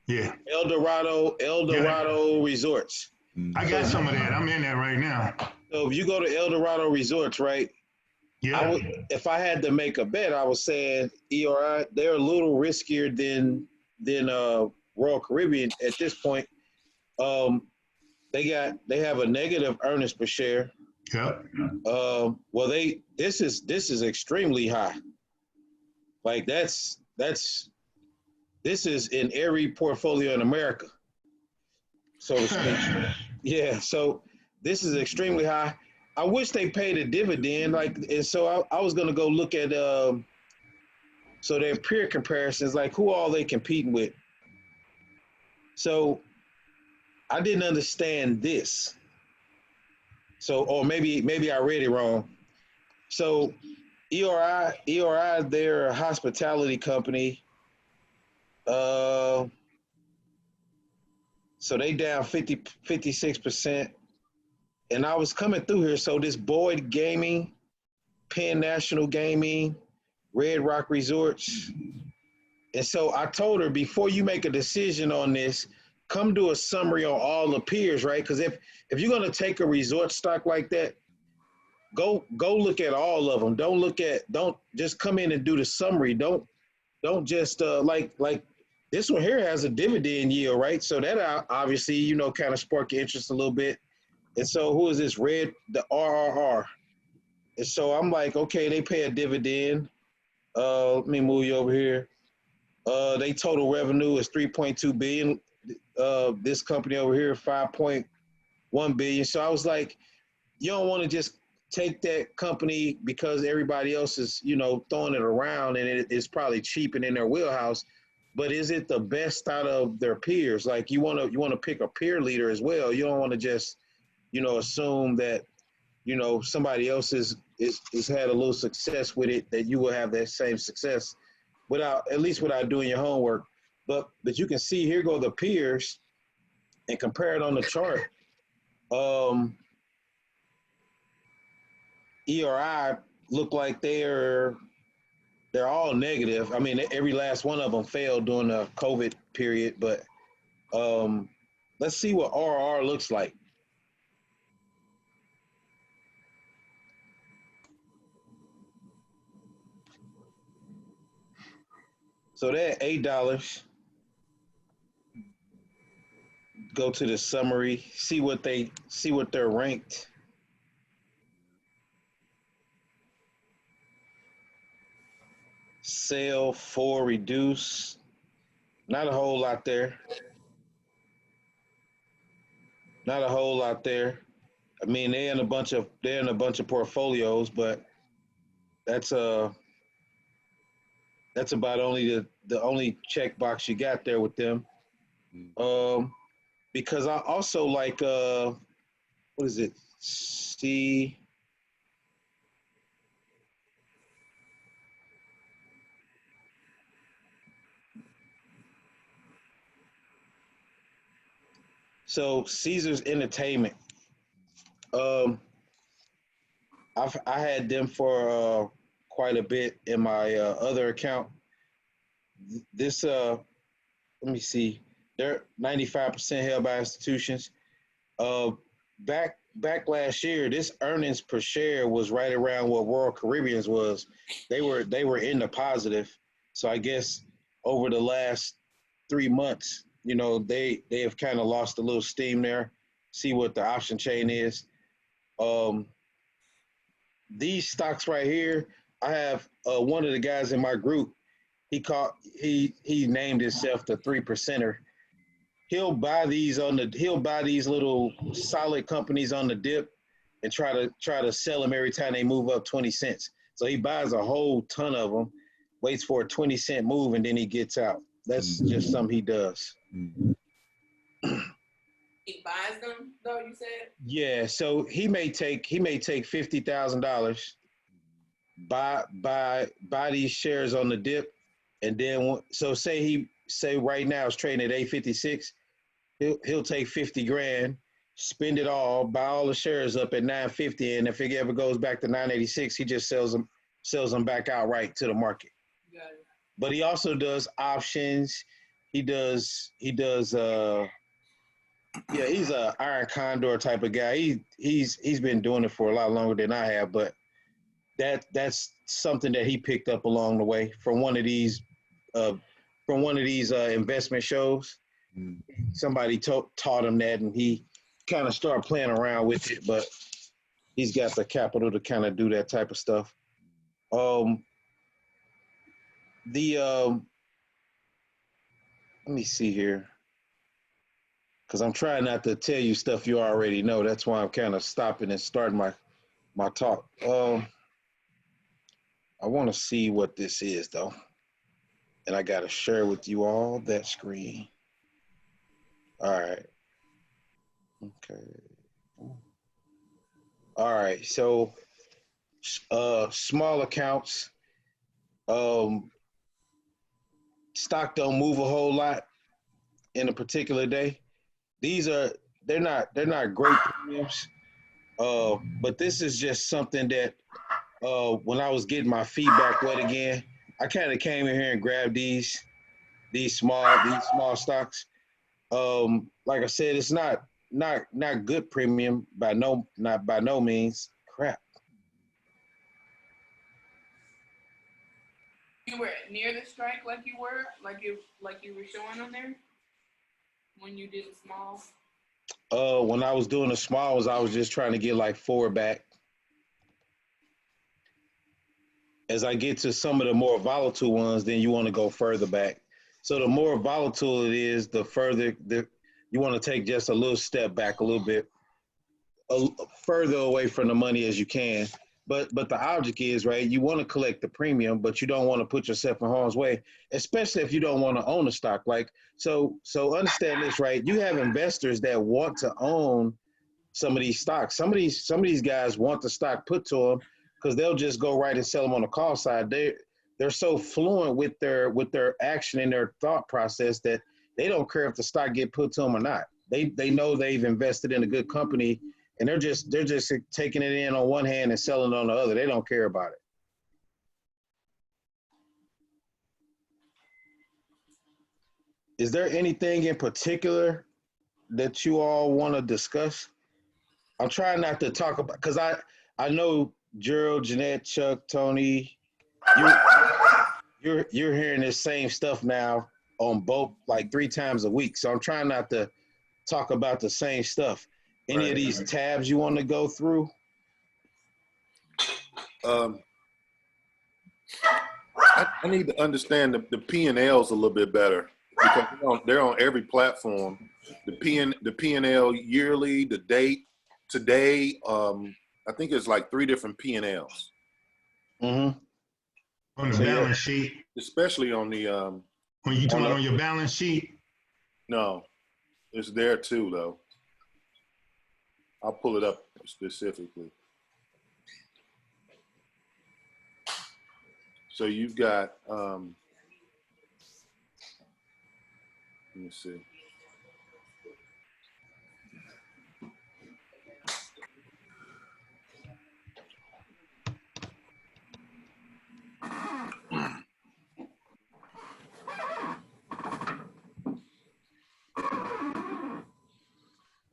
Yeah. El Dorado Resorts. I got some of that. I'm in that right now. So if you go to El Dorado Resorts, right? Yeah. If I had to make a bet, I was saying ERI, they're a little riskier than Royal Caribbean at this point. They have a negative earnings per share. Yep. Well, this is extremely high. Like this is in every portfolio in America, so to speak. Yeah. So this is extremely high. I wish they paid a dividend. And so I was gonna go look at so their peer comparisons, like who all they competing with. So I didn't understand this. So, or maybe I read it wrong. So ERI, they're a hospitality company. So they down 56%. And I was coming through here. So this Boyd Gaming, Penn National Gaming, Red Rock Resorts. And so I told her, before you make a decision on this, come do a summary on all the peers, right? Because if you're going to take a resort stock like that, go look at all of them. Don't just come in and do the summary. Don't just like this one here has a dividend yield, right? So that obviously, kind of spark your interest a little bit. And so who is this the RRR? And so I'm like, okay, they pay a dividend. Let me move you over here. They total revenue is 3.2 billion. This company over here, 5.1 billion. So I was like, you don't want to just take that company because everybody else is, throwing it around and it's probably cheap and in their wheelhouse. But is it the best out of their peers? Like you want to pick a peer leader as well. You don't want to just, assume that, somebody else is had a little success with it, that you will have that same success without doing your homework. But you can see here go the peers and compare it on the chart. ERI look like they're all negative. I mean, every last one of them failed during the COVID period. But let's see what RR looks like. So they're $8. Go to the summary, see what they're ranked. Sell for reduce. Not a whole lot there. Not a whole lot there. I mean, they're in a bunch of portfolios, but that's about only the only checkbox you got there with them. Because I also like what is it? C. So Caesars Entertainment. I had them for quite a bit in my other account. This let me see. They're 95% held by institutions. Back last year, this earnings per share was right around what Royal Caribbean's was. They were in the positive. So I guess over the last 3 months, they have kind of lost a little steam there. See what the option chain is. These stocks right here, I have one of the guys in my group. he named himself the 3%er. He'll buy these little solid companies on the dip and try to sell them every time they move up 20 cents. So he buys a whole ton of them, waits for a 20-cent move, and then he gets out. That's just something he does. He buys them though, you said? Yeah, so he may take $50,000, buy these shares on the dip, and then say right now it's trading at 856. He'll take 50 grand, spend it all, buy all the shares up at 950, and if it ever goes back to 986, he just sells them back outright to the market. Got it. But he also does options. He's a iron condor type of guy. He's been doing it for a lot longer than I have, but that's something that he picked up along the way from one of these investment shows. Somebody taught him that, and he kind of started playing around with it, but he's got the capital to kind of do that type of stuff. Let me see here, because I'm trying not to tell you stuff you already know. That's why I'm kind of stopping and starting my talk. I want to see what this is, though. And I got to share with you all that screen. All right. Okay. All right. So, small accounts. Stock don't move a whole lot in a particular day. They're not great premiums. But this is just something that when I was getting my feedback wet again, I kind of came in here and grabbed these small stocks. Like I said, it's not good premium by no means. Crap. You were near the strike like you were showing on there when you did the small. When I was doing the smalls, I was just trying to get like 4 back. As I get to some of the more volatile ones, then you want to go further back. So the more volatile it is, the further you want to take just a little step back, a little bit further away from the money as you can. But the object is, right, you want to collect the premium, but you don't want to put yourself in harm's way, especially if you don't want to own a stock. Like, so understand this, right? You have investors that want to own some of these stocks. Some of these guys want the stock put to them because they'll just go right and sell them on the call side. They're so fluent with their action and their thought process that they don't care if the stock get put to them or not. They know they've invested in a good company, and they're just taking it in on one hand and selling it on the other. They don't care about it. Is there anything in particular that you all want to discuss? I'm trying not to talk about, because I know Gerald, Jeanette, Chuck, Tony, you're hearing this same stuff now on both, like 3 times a week. So I'm trying not to talk about the same stuff. Any of these tabs you want to go through? I need to understand the P&Ls a little bit better, because they're on every platform. The P&L yearly, the date, today. I think it's like 3 different P&Ls. Mm-hmm. On the balance sheet. Especially on the When you talking on your balance sheet. no, it's there too though. I'll pull it up specifically. So you've got let me see.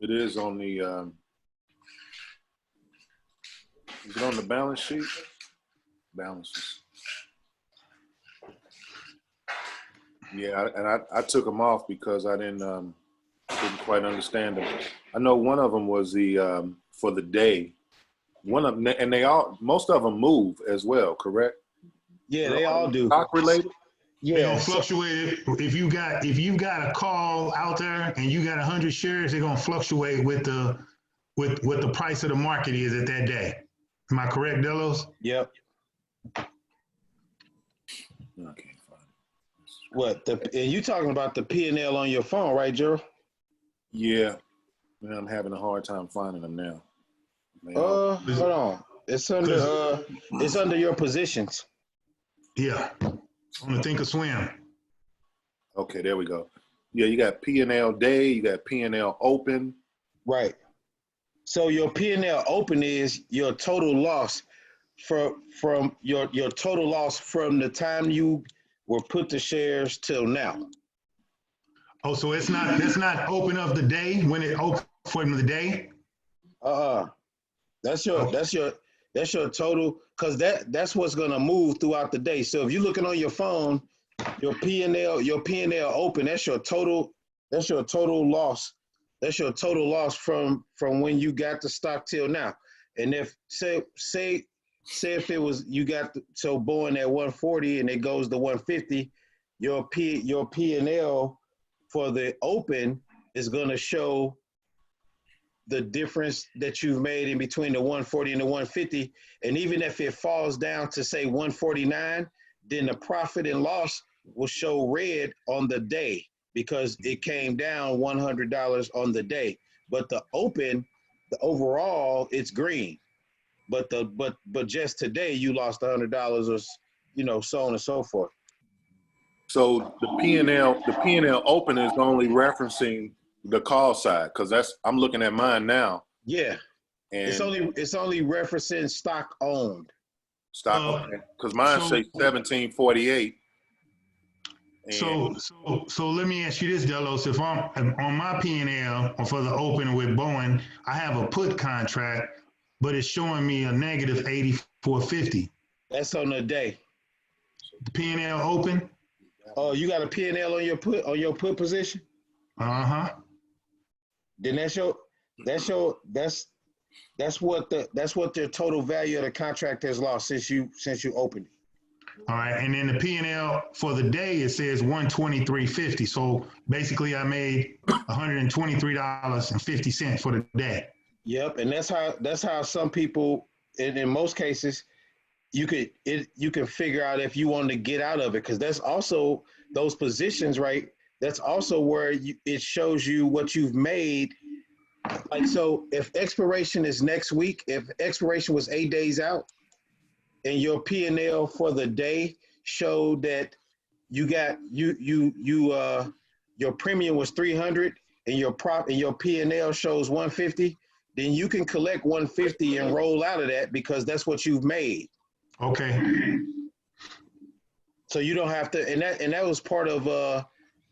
It is on the is it on the balance sheet? Balances. Yeah, and I took them off because I didn't quite understand them. I know one of them was the for the day. One of them, and most of them move as well, correct? Yeah, they all do. Stock related? They're Yeah. gonna So, fluctuate. If you got a call out there and you got 100 shares, they're gonna fluctuate with the what the price of the market is at that day. Am I correct, Delos? yep. No, I can't find it. What and you talking about the P&L on your phone, right, Gerald? Yeah, man, I'm having a hard time finding them now. Man, Hold on. It's under your positions. Yeah. On the Thinkorswim. okay, there we go. Yeah, you got P&L day, you got P&L open. Right. So your P&L open is your total loss from your total loss from the time you were put the shares till now. Oh, so that's not open of the day when it open for the day? That's your total, because that's what's gonna move throughout the day. So if you're looking on your phone, your P&L open, that's your total loss. That's your total loss from when you got the stock till now. And if say if it was you got so Boeing at 140 and it goes to 150, your P&L for the open is going to show the difference that you've made in between the 140 and the 150. And even if it falls down to say 149, then the profit and loss will show red on the day because it came down $100 on the day. But the open, the overall, it's green. But just today you lost $100 or so on and so forth. So the P&L open is only referencing the call side because I'm looking at mine now. Yeah, And it's only referencing stock owned. stock because mine so- say 1748. So let me ask you this, Delos. If I'm on my P&L or for the open with Boeing, I have a put contract, but it's showing me a negative 84.50. That's on the day. The P&L open? Oh, you got a P&L on your put position? Uh-huh. Then that's what the total value of the contract has lost since you opened it. All right. And then the P&L for the day, it says 123.50. So basically I made $123.50 for the day. Yep, and that's how some people, in most cases, you can figure out if you want to get out of it, because that's also those positions, right? That's also where it shows you what you've made. Like, so if expiration is next week, if expiration was 8 days out, and your P&L for the day showed that you got your premium was 300 and your P&L shows 150, then you can collect 150 and roll out of that because that's what you've made. Okay. So you don't have to, and that was part of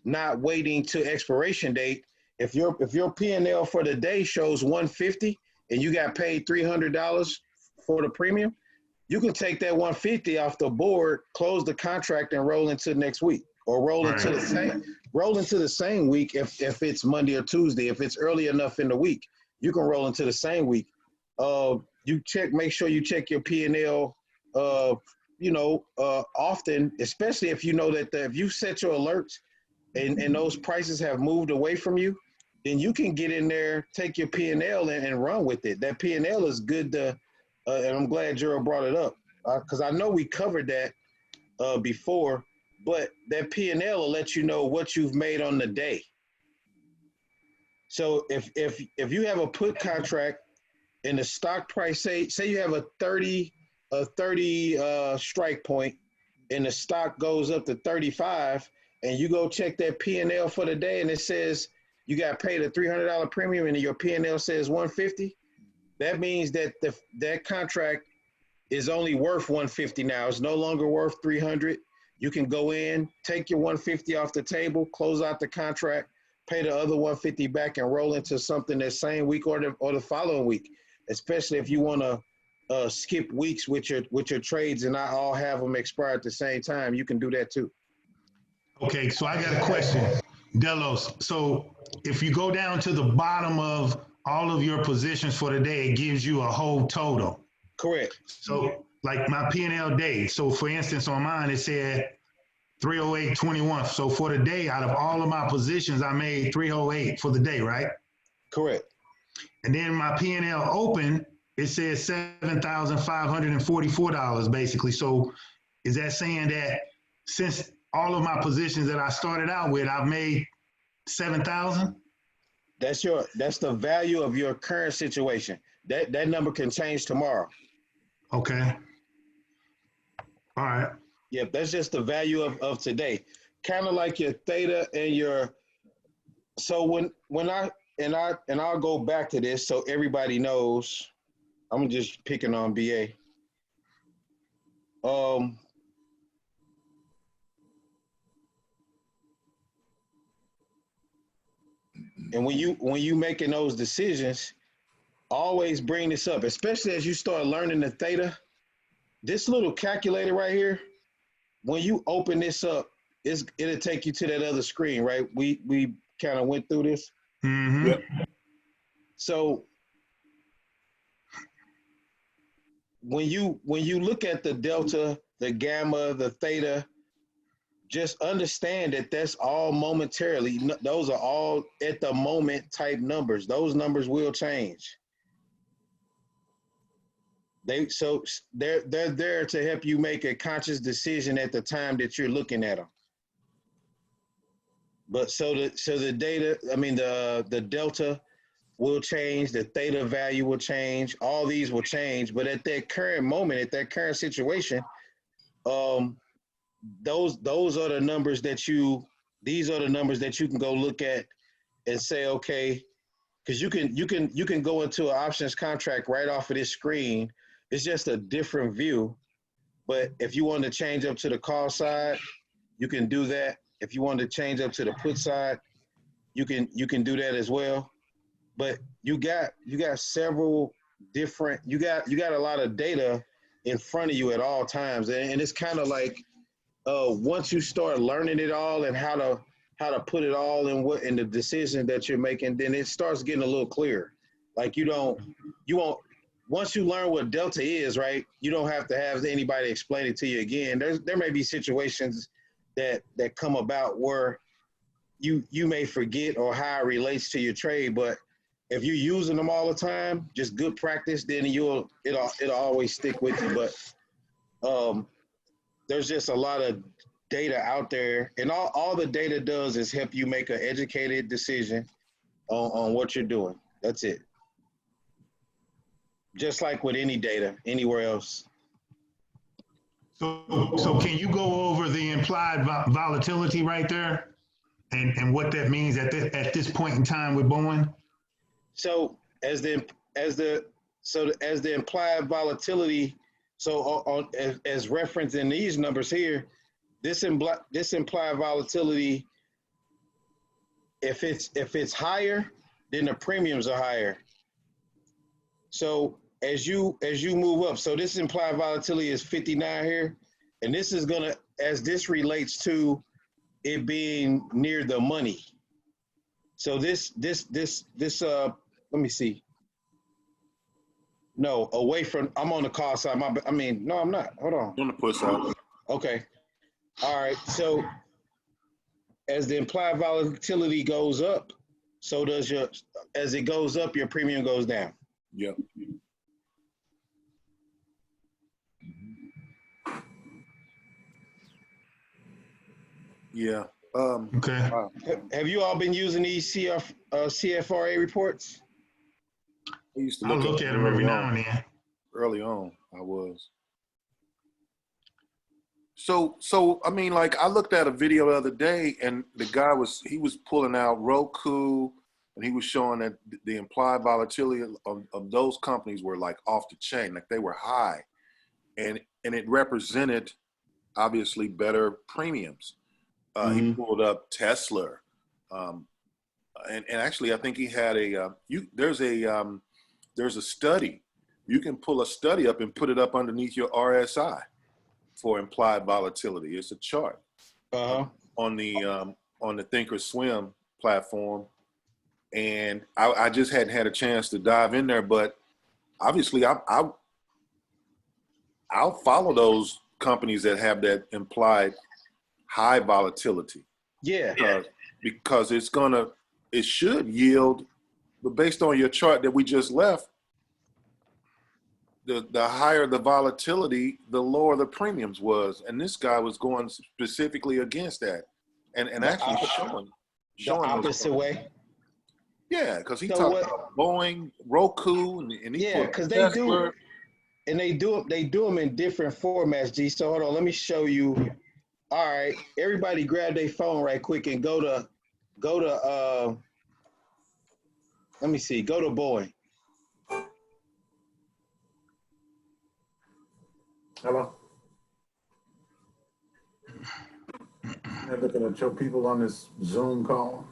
not waiting to expiration date. If your P&L for the day shows 150 and you got paid $300 for the premium, you can take that 150 off the board, close the contract, and roll into next week, or roll into the same week if it's Monday or Tuesday. If it's early enough in the week, you can roll into the same week. Make sure you check your P&L, often, especially if you know that if you set your alerts and those prices have moved away from you, then you can get in there, take your P&L and run with it. That P&L is good to. And I'm glad Gerald brought it up because I know we covered that before, but that P&L will let you know what you've made on the day. So if you have a put contract and the stock price, say you have a 30 strike point and the stock goes up to 35, and you go check that P&L for the day and it says you got paid a $300 premium and your P&L says 150. That means that that contract is only worth 150 now. It's no longer worth 300. You can go in, take your 150 off the table, close out the contract, pay the other 150 back, and roll into something that same week or the following week. Especially if you want to skip weeks with your trades and not all have them expire at the same time, you can do that too. Okay, so I got a question, Delos. So if you go down to the bottom of all of your positions for the day, it gives you a whole total. Correct. So like my P&L day. So for instance, on mine, it said 308.21. So for the day, out of all of my positions, I made 308 for the day, right? Correct. And then my P&L open, it says $7,544 basically. So is that saying that since all of my positions that I started out with, I've made 7,000? That's the value of your current situation. That number can change tomorrow. Okay. All right. Yep, that's just the value of today. Kind of like your theta and your. So when I'll go back to this so everybody knows. I'm just picking on BA. And when you making those decisions, always bring this up, especially as you start learning the theta. This little calculator right here, when you open this up, it'll take you to that other screen, right? We kind of went through this. Mm-hmm. Yep. So when you look at the delta, the gamma, the theta, just understand that that's all momentarily. Those are all at the moment type numbers. Those numbers will change. They're there to help you make a conscious decision at the time that you're looking at them. But so the data, I mean the delta will change, the theta value will change, all these will change. But at that current moment, at that current situation, those are the numbers these are the numbers that you can go look at and say, okay, because you can go into an options contract right off of this screen. It's just a different view. But if you want to change up to the call side, you can do that. If you want to change up to the put side, you can do that as well. But you got several different, you got a lot of data in front of you at all times. And it's kind of like once you start learning it all and how to put it all in the decision that you're making, then it starts getting a little clearer. Like you won't, once you learn what delta is, right, you don't have to have anybody explain it to you again. There may be situations that come about where you may forget or how it relates to your trade, but if you're using them all the time, just good practice, then it'll always stick with you. But there's just a lot of data out there, and all the data does is help you make an educated decision on what you're doing. That's it. Just like with any data anywhere else. So can you go over the implied volatility right there, and what that means at this point in time with Boeing? So as the implied volatility, so as referenced in these numbers here, this implied volatility, if it's higher, then the premiums are higher. So as you move up, so this implied volatility is 59 here, and this is gonna, as this relates to it being near the money. So this let me see. No, away from, I'm on the call side. No, I'm not. Hold on. On the put side. Okay. All right. So as the implied volatility goes up, so does as it goes up, your premium goes down. Yep. Yeah. Okay. Have you all been using these CFRA reports? I used to I look at them every now and then. Early on, I was. So I mean, like, I looked at a video the other day, and the guy was pulling out Roku, and he was showing that the implied volatility of those companies were like off the chain, like they were high, and it represented obviously better premiums. He pulled up Tesla, and actually I think he had there's a study. You can pull a study up and put it up underneath your RSI for implied volatility. It's a chart on the Thinkorswim platform, and I just hadn't had a chance to dive in there, but obviously I'll follow those companies that have that implied high volatility. Yeah. Because it should yield, but based on your chart that we just left, the higher the volatility, the lower the premiums was. And this guy was going specifically against that and actually showing The opposite way. Yeah, because he So talked what- about Boeing, Roku, and he Yeah, put because they do, and they do them in different formats. G. So hold on, let me show you. All right, everybody, grab their phone right quick and go to. Let me see. Go to Boeing. Hello? I'm looking at your people on this Zoom call.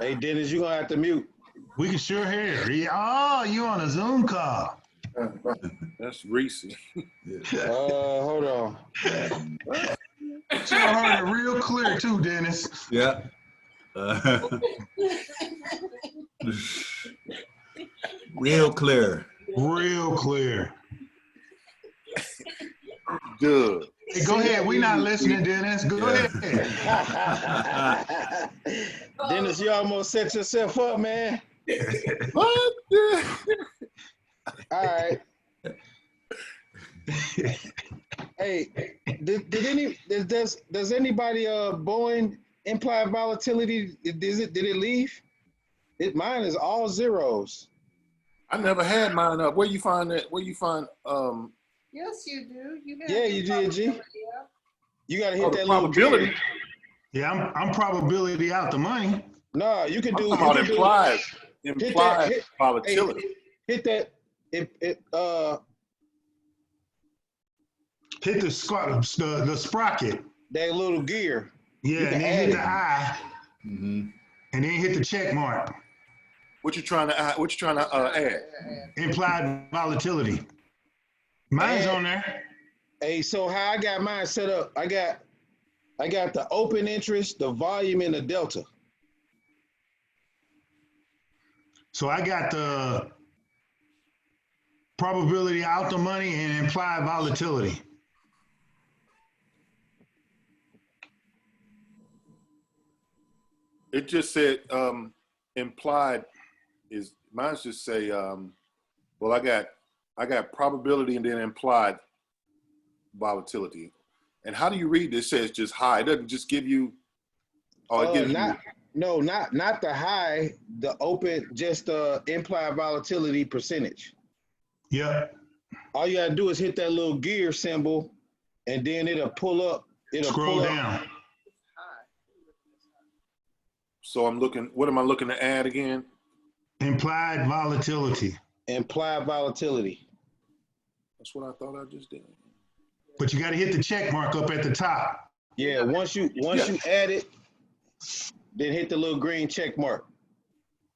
Hey, Dennis, you're gonna have to mute. We can sure hear. Oh, you on a Zoom call. That's Reese. Hold on. Sure heard it real clear too, Dennis. Yeah. Real clear. Real clear. Good. Hey, go ahead. We not listening, Dennis. Go Yeah. ahead. Dennis, you almost set yourself up, man. What? All right. Hey, does anybody Boeing implied volatility? Did it leave? Mine is all zeros. I never had mine up. Where you find that? Where you find Yes, you do. You have Yeah, you did, G. You gotta hit the that little probability? gear. Yeah, I'm probability out the money. No, you can I'm do. talking about You can do implied hit- volatility. hit that. Hit the sprocket. That little gear. Yeah, You and can then add hit it. the I, Mm-hmm. and then hit the check mark. What you trying to add? Implied volatility. Mine's on there. Hey, so how I got mine set up? I got the open interest, the volume, and the delta. So I got the probability out the money and implied volatility. It just said implied is mine's just say well I got probability and then implied volatility. And how do you read this? It says just high. It doesn't just give you it gives not the high, the open, just the implied volatility percentage. Yep. All you gotta do is hit that little gear symbol, and then it'll pull up. Scroll down. So I'm looking, what am I looking to add again? Implied volatility. Implied volatility. That's what I thought I just did. But you got to hit the check mark up at the top. Yeah, once you add it, then hit the little green check mark.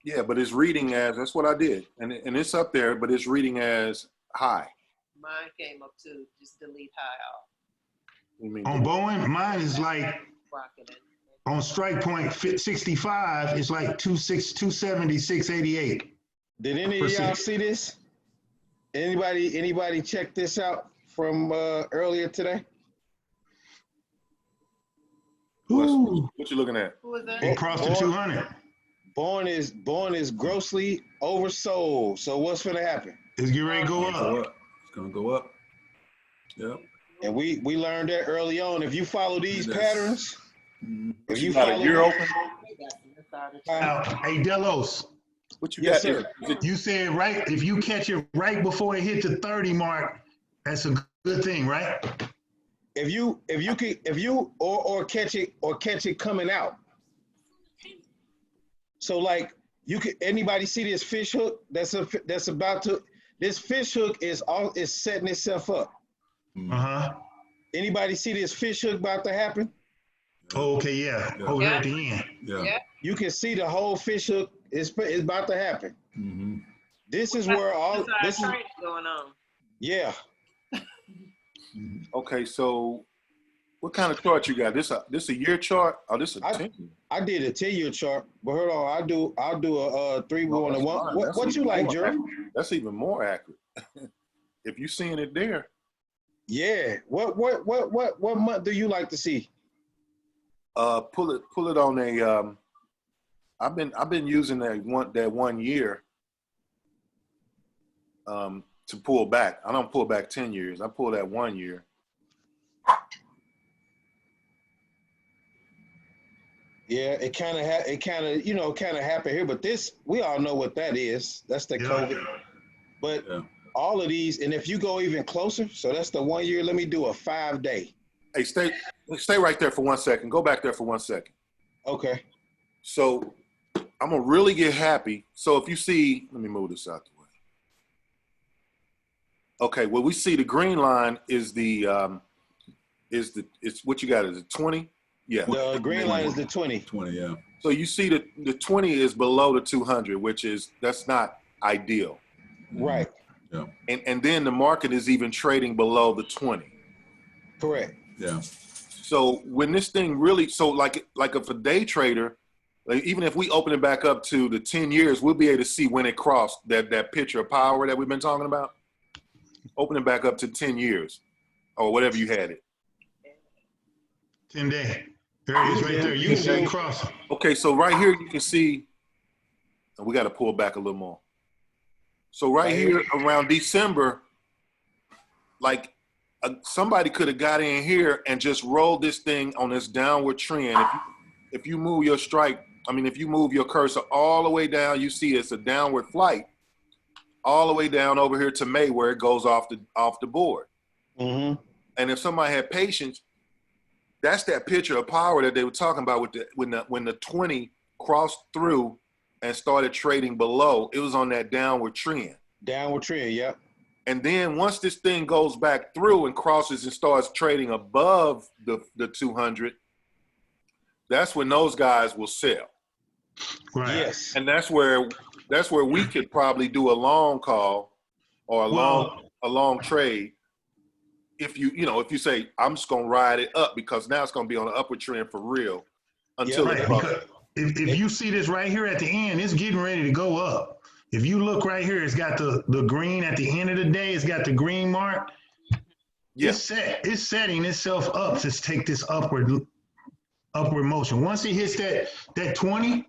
Yeah, but it's reading as, that's what I did. And it's up there, but it's reading as high. Mine came up too. Just delete high off. You mean On Boeing, mine is like Rocking it. on strike point 65, it's like 276.88. Did any of y'all see this? Anybody check this out from earlier today? Ooh, what you looking at? Who was that? it crossed the 200. Born is grossly oversold. So what's gonna happen? It's getting ready to go up. It's gonna go up. Yep. And we learned that early on. If you follow these Yes. patterns, if you got a follow year open? Now, hey, Delos, What you Yes, got? sir. Is it- you said right, if you catch it right before it hit the 30 mark, that's a good thing, right? if you catch it coming out. So like anybody see this fish hook this fish hook is setting itself up. Uh-huh. Anybody see this fish hook about to happen? Oh, okay, yeah. Over here at the end. Yeah. Yeah. You can see the whole fish hook is about to happen. Mm-hmm. This is where This is going on. yeah. Okay, so what kind of chart you got? This a year chart? Oh, this a 10? I did a 10-year chart, but hold on, I'll do a 3-1 1. What you like, Jerry? That's even more accurate. If you seeing it there, Yeah. What month do you like to see? Pull it on a. I've been using that 1 year to pull back. I don't pull back 10 years. I pull that 1 year. Yeah, it kind of happened here, but this we all know what that is. That's the COVID. But Yeah. all of these, and if you go even closer, so that's the 1 year. Let me do a 5-day. Hey, stay right there for 1 second. Go back there for 1 second. Okay. So I'm gonna really get happy. So if you see, let me move this out the way. Okay, well we see the green line is it's what you got, is it 20? Yeah. The green line is the 20. 20, yeah. So you see the 20 is below the 200, that's not ideal. Right. And then the market is even trading below the 20. Correct. Yeah. So when this thing really, so like if a day trader, like even if we open it back up to the 10 years, we'll be able to see when it crossed that picture of power that we've been talking about. Open it back up to 10 years or whatever you had it. 10 day. There it is right there. You can see it cross. Okay, so right here you can see, and we got to pull back a little more. So right here around December, like somebody could have got in here and just rolled this thing on this downward trend. If you move your strike, if you move your cursor all the way down, you see it's a downward flight all the way down over here to May where it goes off the board. Mm-hmm. And if somebody had patience, that's that picture of power that they were talking about with when the 20 crossed through and started trading below. It was on that downward trend. Downward trend, yep. And then once this thing goes back through and crosses and starts trading above the 200, that's when those guys will sell. Right. Yes. And that's where we could probably do a long call or a long trade. If you say, I'm just going to ride it up because now it's going to be on an upward trend for real until Right, it because if you see this right here at the end, it's getting ready to go up. If you look right here, it's got the green at the end of the day. It's got the green mark. Yeah. It's setting itself up to take this upward motion. Once it hits that 20,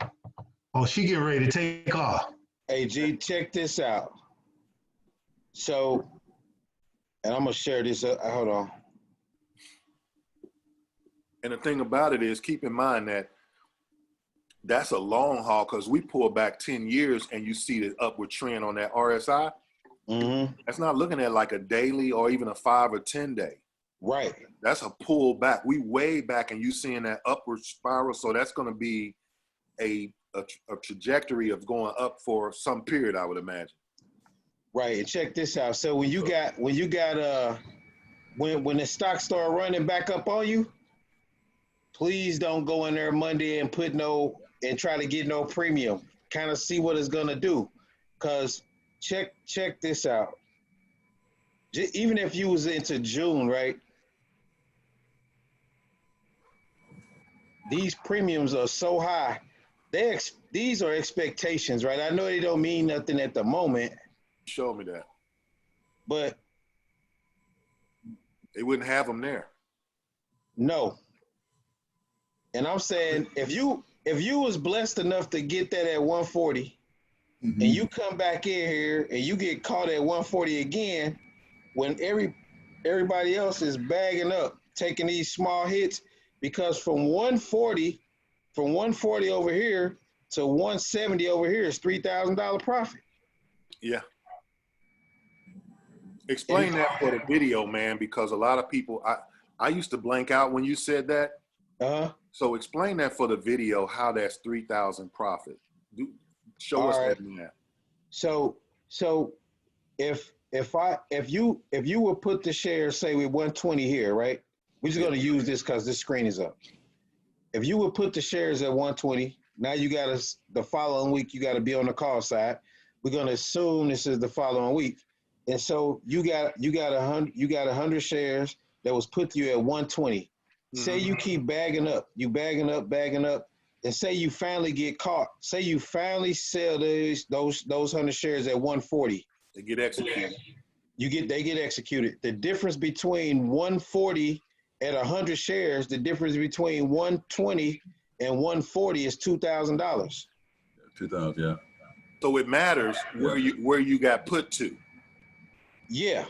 she getting ready to take off. Hey, G, check this out. So, and I'm going to share this. Hold on. And the thing about it is, keep in mind that that's a long haul because we pull back 10 years and you see the upward trend on that RSI. Mm-hmm. That's not looking at like a daily or even a 5 or 10 day. Right. That's a pull back. We way back and you seeing that upward spiral. So that's going to be a trajectory of going up for some period, I would imagine. Right. And check this out. So when the stock start running back up on you, please don't go in there Monday and try to get no premium. Kind of see what it's gonna do. Cause check this out. Even if you was into June, right? These premiums are so high. These are expectations, right? I know they don't mean nothing at the moment. Show me that. But they wouldn't have them there. No. And I'm saying if you was blessed enough to get that at 140, and you come back in here and you get caught at 140 again, when everybody else is bagging up, taking these small hits, because from 140 over here to 170 over here is $3,000 profit. Yeah. Explain that for the video, man, because a lot of people, I used to blank out when you said that. Uh-huh. So explain that for the video, how that's 3,000 profit. Show us that in that. So if you would put the shares, say with 120 here, right? We're just going to use this because this screen is up. If you would put the shares at 120, now you got the following week, you got to be on the call side. We're going to assume this is the following week. And so you got 100 shares that was put to you at 120. Mm-hmm. Say you keep bagging up, and say you finally get caught. Say you finally sell those 100 shares at 140. They get executed. They get executed. The difference between 140 at 100 shares, the difference between 120 and 140 is $2,000. 2,000, yeah. So it matters where you got put to. Yeah,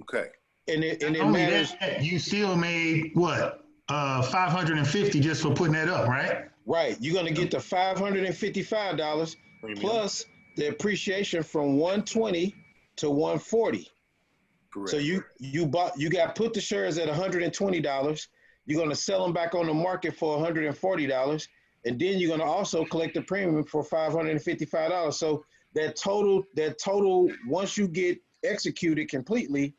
Okay. and it Not only matters. that, you still made what? 550 just for putting that up, right? Right, you're gonna get the $555 Premium. plus the appreciation from 120 to 140. Correct. So you got put the shares at $120. You're gonna sell them back on the market for $140, and then you're gonna also collect the premium for $555. So that total, once you get executed completely,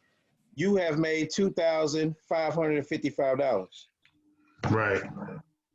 you have made $2,555. Right.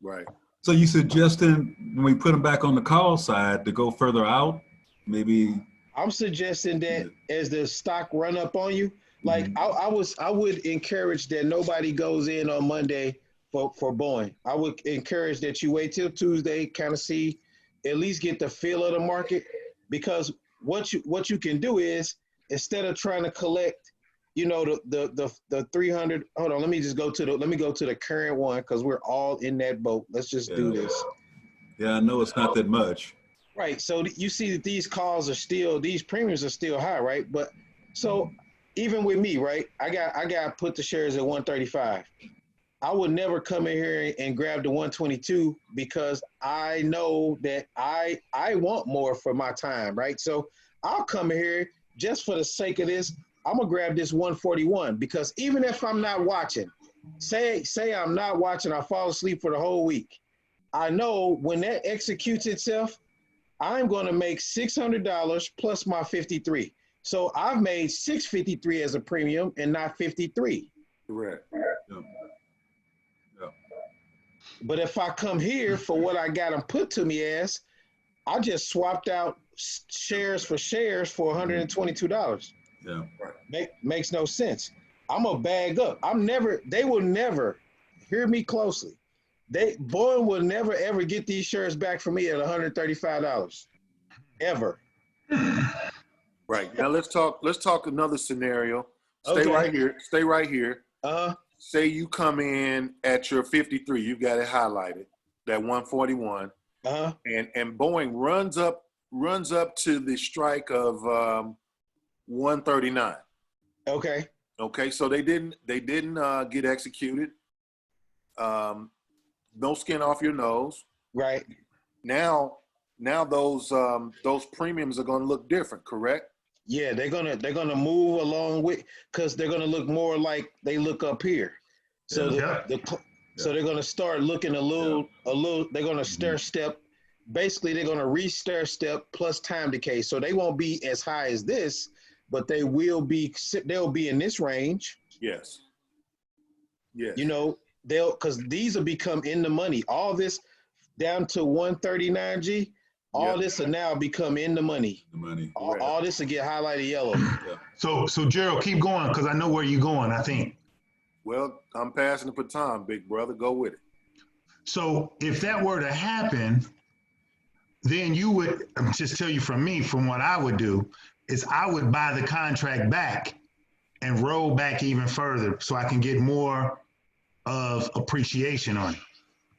Right. So you suggesting when we put them back on the call side to go further out, maybe? I'm suggesting that as the stock run up on you, like I would encourage that nobody goes in on Monday for Boeing. I would encourage that you wait till Tuesday, kind of see, at least get the feel of the market, because what you can do is, instead of trying to collect, you know, the 300. Hold on, let me go to the current one, because we're all in that boat. Let's just do this. Yeah, I know it's not that much. Right. So you see that these premiums are still high, right? But so even with me, right, I got put the shares at 135. I would never come in here and grab the 122, because I know that I want more for my time, right? So I'll come in here just for the sake of this. I'm gonna grab this 141, because even if I'm not watching, say I'm not watching, I fall asleep for the whole week, I know when that executes itself, I'm gonna make $600 plus my 53. So I've made $653 as a premium and not 53. Correct. But if I come here for what I got them put to me as, I just swapped out shares for $122. Yeah. Makes no sense. I'm a bag up. They will never, hear me closely, Boeing will never ever get these shares back from me at $135. Ever. Right. Now let's talk another scenario. Stay Okay. right here. Stay right here. Uh-huh. Say you come in at your 53, you've got it highlighted, that 141, Uh-huh. and Boeing runs up to the strike of 139. Okay. Okay, so they didn't get executed. No skin off your nose. Right. Now those premiums are going to look different, correct? Yeah, they're gonna move along with, because they're gonna look more like they look up here. So so they're gonna start looking a little. They're gonna stair step. Basically, they're gonna re-stair step plus time decay. So they won't be as high as this, but they will be. They'll be in this range. Yes. Yes. You know, because these will become in the money. All this down to 139G. All this will now become in the money. The money. All this will get highlighted yellow. So Gerald, keep going, because I know where you're going, I think. Well, I'm passing the baton, big brother. Go with it. So if that were to happen, then you would, just tell you from what I would do is I would buy the contract back and roll back even further so I can get more of appreciation on it.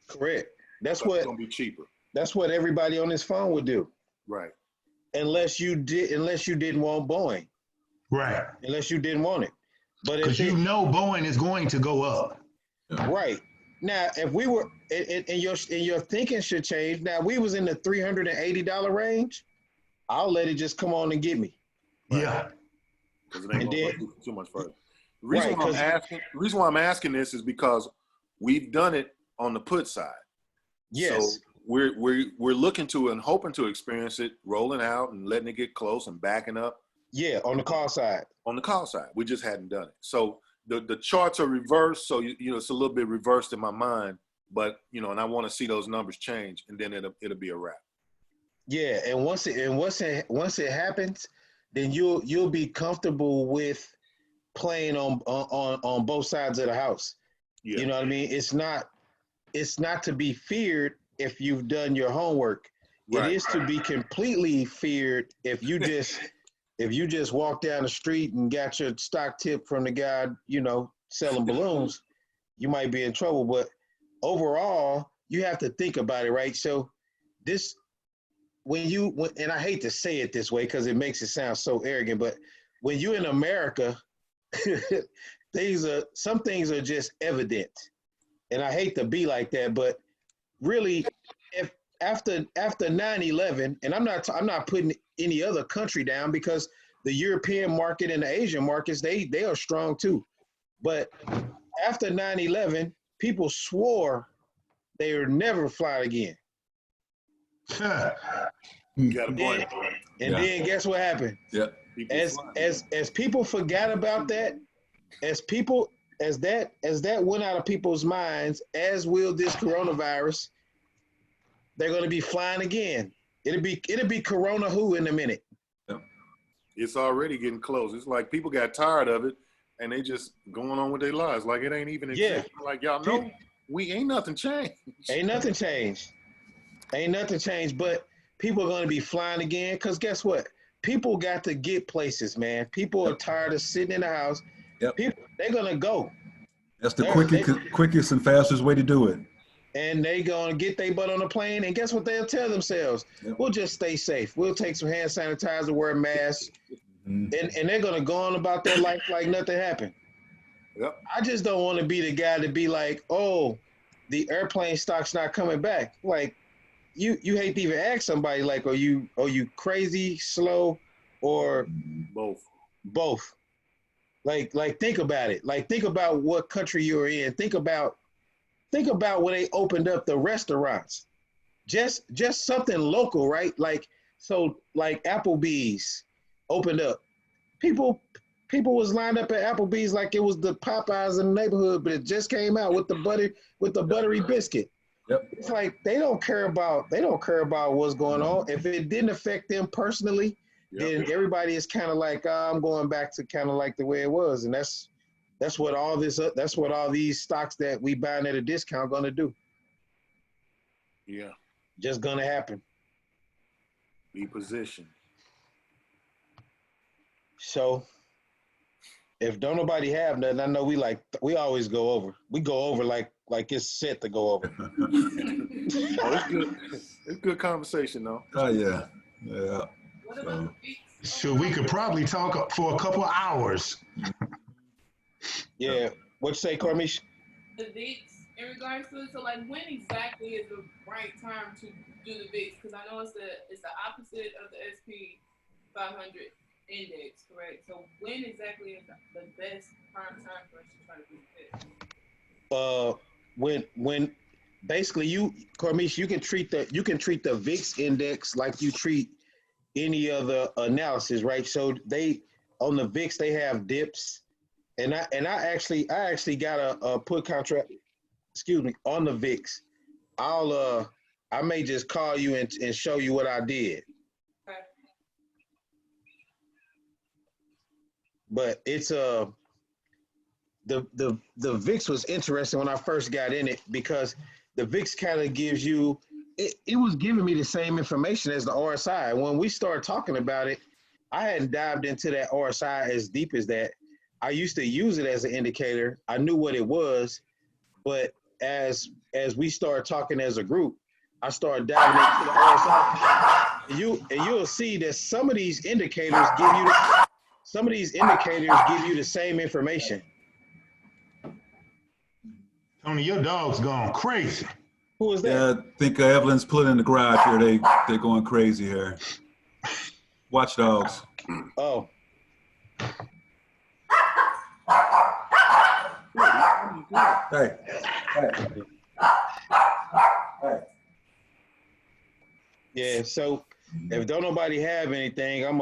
Correct. That's It's what going to be cheaper. That's what everybody on this phone would do. Right. Unless you didn't want Boeing. Right. Unless you didn't want it. But Because you know Boeing is going to go up. Right. Now, if we were, and your thinking should change. Now, we was in the $380 range, I'll let it just come on and get me. Right. Yeah. Because it ain't And going then- to go too much further. The reason why I'm asking this is because we've done it on the put side. Yes. So we're looking to and hoping to experience it rolling out and letting it get close and backing up. Yeah, on the call side. On the call side, we just hadn't done it. So the charts are reversed, so you know it's a little bit reversed in my mind. But you know, and I want to see those numbers change, and then it'll be a wrap. Yeah, and once it happens, then you'll be comfortable with playing on both sides of the house. Yeah. You know what I mean? It's not to be feared if you've done your homework. Right. It is to be completely feared if you just if you just walk down the street and got your stock tip from the guy, selling balloons, you might be in trouble. But overall, you have to think about it, right? So this, and I hate to say it this way because it makes it sound so arrogant, but when you're in America, some things are just evident. And I hate to be like that, but really, if after 9/11, and I'm not putting any other country down because the European market and the Asian markets, they are strong too. But after 9/11, people swore they would never fly again. You got a point. And then guess what happened? Yeah. As people forgot about that, as that went out of people's minds, as will this coronavirus, they're going to be flying again. It'll be Corona who in a minute. It's already getting close. It's like people got tired of it and they just going on with their lives. Like it ain't even existing. Like y'all know, ain't nothing changed. Ain't nothing changed. But people are going to be flying again because guess what? People got to get places, man. People are tired of sitting in the house. Yep. They're going to go. That's the quickest and fastest way to do it. And they going to get their butt on a plane. And guess what they'll tell themselves? Yep. We'll just stay safe. We'll take some hand sanitizer, wear masks. And they're going to go on about their life like nothing happened. Yep. I just don't want to be the guy to be like, oh, the airplane stock's not coming back. Like, you hate to even ask somebody like, are you crazy, slow, or both? Like think about it. Like think about what country you're in. Think about when they opened up the restaurants. Just something local, right? Like Applebee's opened up. People was lined up at Applebee's like it was the Popeyes in the neighborhood, but it just came out with the buttery biscuit. Yep. It's like they don't care about what's going on. If it didn't affect them personally, then everybody is kind of like, I'm going back to kind of like the way it was, and that's what all these stocks that we buying at a discount going to do. Yeah, just going to happen. Be positioned. So, if don't nobody have nothing, I know we always go over. We go over like it's set to go over. It's good. It's good conversation though. Oh yeah. What about the VIX? So we could probably talk for a couple of hours. Yeah. What you say, Cormish? The VIX in regards to it. So like, when exactly is the right time to do the VIX? Because I know it's the opposite of the SP 500 index, correct? So when exactly is the best prime time for us to try to do the VIX? When basically Cormish, you can treat the VIX index like you treat any other analysis, right? So on the VIX they have dips, and I actually got a put contract, on the VIX. I may just call you and show you what I did. Okay. But it's the VIX was interesting when I first got in it because the VIX kind of gives you, it was giving me the same information as the RSI. When we started talking about it, I hadn't dived into that RSI as deep as that. I used to use it as an indicator. I knew what it was, but as we started talking as a group, I started diving into the RSI. And you'll see that some of these indicators give you the same information. Tony, your dog's gone crazy. Who was that? Yeah, I think Evelyn's pulling in the garage here. They're going crazy here. Watch dogs. Oh. Hey. Yeah, so if don't nobody have anything, I'm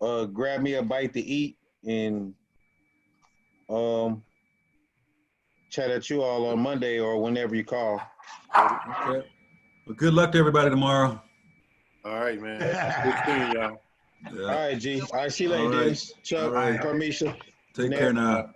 gonna grab me a bite to eat and chat at you all on Monday or whenever you call. Okay. Well, good luck to everybody tomorrow. All right, man. Good seeing y'all. Yeah. All right, G. All right, see you later, All right. Dennis, Chuck, All right. Parmesia. Take care now.